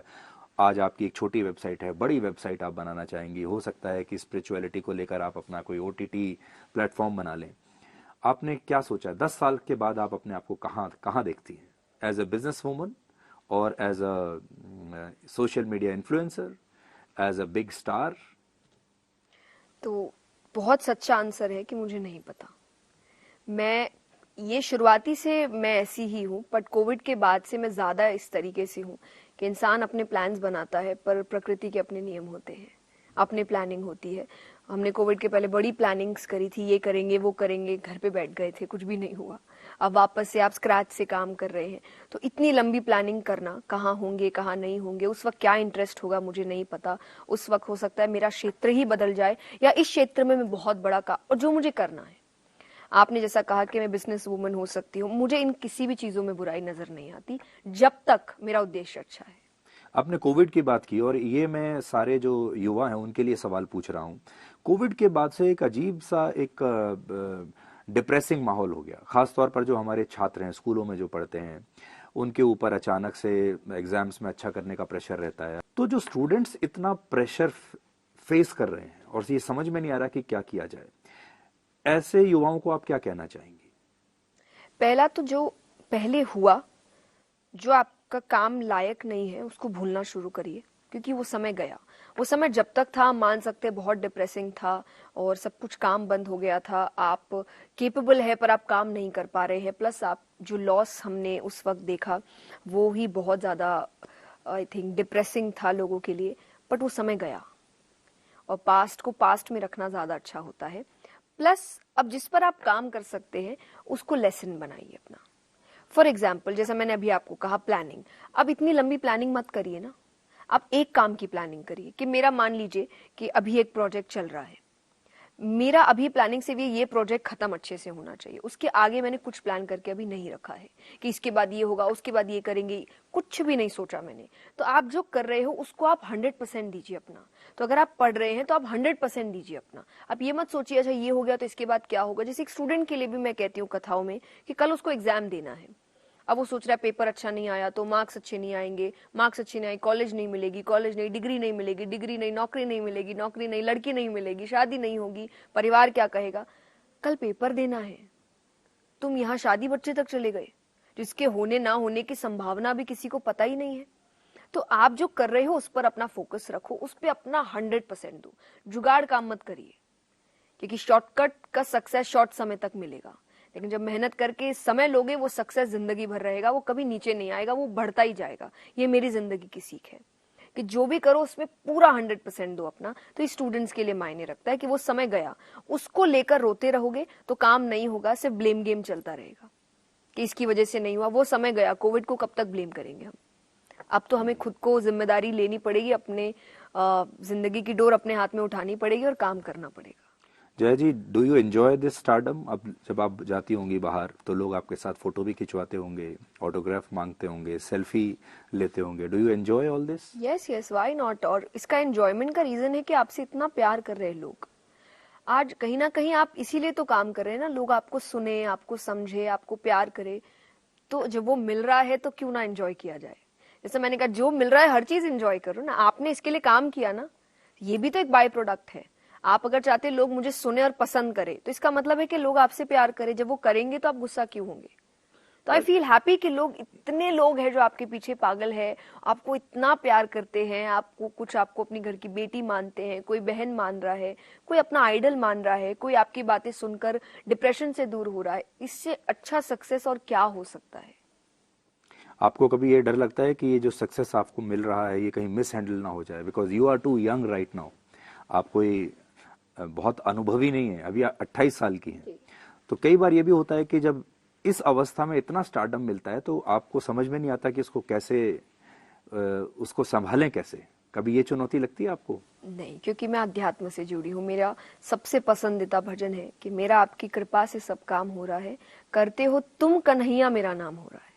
आज आपकी एक छोटी वेबसाइट है, बड़ी वेबसाइट आप बनाना चाहेंगी, हो सकता है कि स्पिरिचुअलिटी को लेकर आप अपना कोई ओटीटी प्लेटफॉर्म बना लें। आपने क्या सोचा है 10 साल के बाद आप अपने आप को कहाँ कहाँ देखती हैं? एज अ बिजनेस वूमन, और as a social media influencer, as a big star? तो बहुत सच्चा आंसर है कि मुझे नहीं पता। मैं ये शुरुआती से मैं ऐसी ही हूँ, बट कोविड के बाद से मैं ज्यादा इस तरीके से हूँ कि इंसान अपने प्लान्स बनाता है, पर प्रकृति के अपने नियम होते हैं, अपनी प्लानिंग होती है। हमने कोविड के पहले बड़ी प्लानिंग्स करी थी, ये करेंगे वो करेंगे, घर पे बैठ गए थे, कुछ भी नहीं हुआ। अब वापस से आप स्क्रैच से काम कर रहे हैं, तो इतनी लंबी प्लानिंग करना, कहाँ होंगे कहाँ नहीं होंगे, उस वक्त क्या इंटरेस्ट होगा मुझे नहीं पता। उस वक्त हो सकता है मेरा क्षेत्र ही बदल जाए, या इस क्षेत्र में मैं बहुत बड़ा और जो मुझे करना है। आपने जैसा कहा कि मैं बिजनेस वूमन हो सकती हूँ, मुझे इन किसी भी चीजों में बुराई नजर नहीं आती जब तक मेरा उद्देश्य अच्छा है। आपने कोविड की बात की, और ये मैं सारे जो युवा हैं उनके लिए सवाल पूछ रहा हूँ। कोविड के बाद से एक अजीब सा एक डिप्रेसिंग माहौल हो गया, खास तौर पर जो हमारे छात्र हैं, स्कूलों में जो पढ़ते हैं, उनके ऊपर अचानक से एग्जाम्स में अच्छा करने का प्रेशर रहता है। तो जो स्टूडेंट्स इतना प्रेशर फेस कर रहे हैं और ये समझ में नहीं आ रहा कि क्या किया जाए, ऐसे युवाओं को आप क्या कहना चाहेंगी? पहला तो जो पहले हुआ, जो आपका काम लायक नहीं है उसको भूलना शुरू करिए, क्योंकि वो समय गया। वो समय जब तक था हम मान सकते हैं बहुत डिप्रेसिंग था, और सब कुछ काम बंद हो गया था, आप केपेबल है पर आप काम नहीं कर पा रहे हैं, प्लस आप जो लॉस हमने उस वक्त देखा वो ही बहुत ज्यादा आई थिंक डिप्रेसिंग था लोगों के लिए। बट वो समय गया, और पास्ट को पास्ट में रखना ज्यादा अच्छा होता है। प्लस अब जिस पर आप काम कर सकते हैं उसको लेसन बनाइए अपना। फॉर एग्जाम्पल, जैसा मैंने अभी आपको कहा प्लानिंग, अब इतनी लंबी प्लानिंग मत करिए ना, आप एक काम की प्लानिंग करिए कि मेरा मान लीजिए कि अभी एक प्रोजेक्ट चल रहा है, मेरा अभी प्लानिंग से भी ये प्रोजेक्ट खत्म अच्छे से होना चाहिए, उसके आगे मैंने कुछ प्लान करके अभी नहीं रखा है कि इसके बाद ये होगा, उसके बाद ये करेंगे, कुछ भी नहीं सोचा मैंने। तो आप जो कर रहे हो उसको आप 100% दीजिए अपना। तो अगर आप पढ़ रहे हैं तो आप 100% दीजिए अपना। आप ये मत सोचिए अच्छा ये हो गया तो इसके बाद क्या होगा। जैसे एक स्टूडेंट के लिए भी मैं कहती हूँ कथाओं में कि कल उसको एग्जाम देना है, अब वो सोच रहा है पेपर अच्छा नहीं आया तो मार्क्स अच्छे नहीं आएंगे, मार्क्स अच्छे नहीं आए कॉलेज नहीं मिलेगी, कॉलेज नहीं डिग्री नहीं मिलेगी, डिग्री नहीं नौकरी नहीं मिलेगी, नौकरी नहीं लड़की नहीं मिलेगी, शादी नहीं होगी, परिवार क्या कहेगा। कल पेपर देना है, तुम यहाँ शादी बच्चे तक चले गए जिसके होने ना होने की संभावना भी किसी को पता ही नहीं है। तो आप जो कर रहे हो उस पर अपना फोकस रखो, उस पर अपना 100% दो, जुगाड़ काम मत करिए, क्योंकि शॉर्टकट का सक्सेस शॉर्ट समय तक मिलेगा, लेकिन जब मेहनत करके समय लोगे वो सक्सेस जिंदगी भर रहेगा, वो कभी नीचे नहीं आएगा, वो बढ़ता ही जाएगा। ये मेरी जिंदगी की सीख है कि जो भी करो उसमें पूरा 100% दो अपना। तो स्टूडेंट्स के लिए मायने रखता है कि वो समय गया उसको लेकर रोते रहोगे तो काम नहीं होगा, सिर्फ ब्लेम गेम चलता रहेगा कि इसकी वजह से नहीं हुआ, वो समय गया, कोविड को कब तक ब्लेम करेंगे हम। अब तो हमें खुद को जिम्मेदारी लेनी पड़ेगी, अपने जिंदगी की डोर अपने हाथ में उठानी पड़ेगी और काम करना पड़ेगा। Jaya ji, do you enjoy this stardom? अब जब आप जाती होंगी बाहर तो लोग आपके साथ फोटो भी खिंचवाते होंगे, ऑटोग्राफ मांगते होंगे, सेल्फी लेते होंगे। Do you enjoy all this? Yes yes, why not. और इसका एंजॉयमेंट का रीजन है कि आपसे इतना प्यार कर रहे हैं लोग। आज कहीं ना कहीं आप इसीलिए तो काम कर रहे हैं ना, लोग आपको सुने, आपको समझे, आपको प्यार करे। तो जब वो मिल रहा है तो क्यों ना एंजॉय किया जाए। जैसे मैंने कहा जो मिल रहा है हर चीज एंजॉय करो ना, आपने इसके लिए काम किया ना, ये भी तो एक बाय प्रोडक्ट है। आप अगर चाहते लोग मुझे सुने और पसंद करे तो इसका मतलब है कि लोग आपसे प्यार करें। जब वो करेंगे तो आप गुस्सा क्यों होंगे। तो आई फील हैप्पी कि लोग, इतने लोग हैं जो आपके पीछे पागल है, आपको इतना प्यार करते हैं, आपको कुछ, आपको अपनी घर की बेटी मानते हैं, कोई बहन मान रहा है, कोई अपना आइडल मान रहा है, कोई आपकी बातें सुनकर डिप्रेशन से दूर हो रहा है। इससे अच्छा सक्सेस और क्या हो सकता है। आपको कभी ये डर लगता है कि ये जो सक्सेस आपको मिल रहा है ये कहीं मिस हैंडल ना हो जाए? Because you are too young right now, आप कोई बहुत अनुभवी नहीं है, अभी 28 साल की हैं। तो कई बार ये भी होता है कि जब इस अवस्था में इतना स्टारडम मिलता है तो आपको समझ में नहीं आता कि इसको कैसे, उसको संभालें कैसे। कभी ये चुनौती लगती है आपको? नहीं, क्योंकि मैं अध्यात्म से जुड़ी हूँ। मेरा सबसे पसंदीदा भजन है कि मेरा आपकी कृपा से सब काम हो रहा है, करते हो तुम कन्हैया मेरा नाम हो रहा है।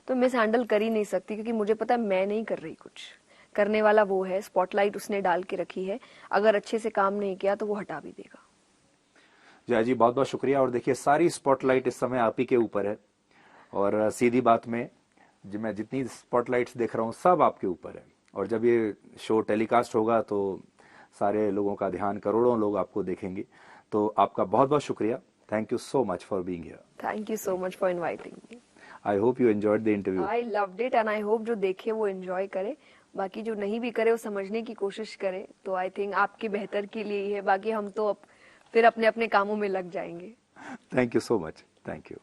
तो मिस हैंडल कर ही नहीं सकती, क्योंकि मुझे पता है मैं नहीं कर रही, कुछ करने वाला वो है, स्पॉटलाइट उसने डाल के रखी है। अगर अच्छे से काम नहीं किया तो वो हटा भी देगा। जया जी, बहुत बहुत शुक्रिया। और देखिए, सारी स्पॉटलाइट इस समय आप ही के ऊपर है, और सीधी बात में मैं जितनी स्पॉटलाइट्स देख रहा हूँ सब आपके ऊपर है। और जब ये शो टेलीकास्ट होगा तो सारे लोगों का ध्यान, करोड़ों लोग आपको देखेंगे। तो आपका बहुत बहुत शुक्रिया। Thank you so much for being here. Thank you so much for inviting me. I hope you enjoyed the interview. I loved it and I hope जो देखे वो एंजॉय करे, बाकी जो नहीं भी करे वो समझने की कोशिश करे। तो आई थिंक आपके बेहतर के लिए ही है, बाकी हम तो फिर अपने अपने कामों में लग जाएंगे। Thank you so much. Thank you.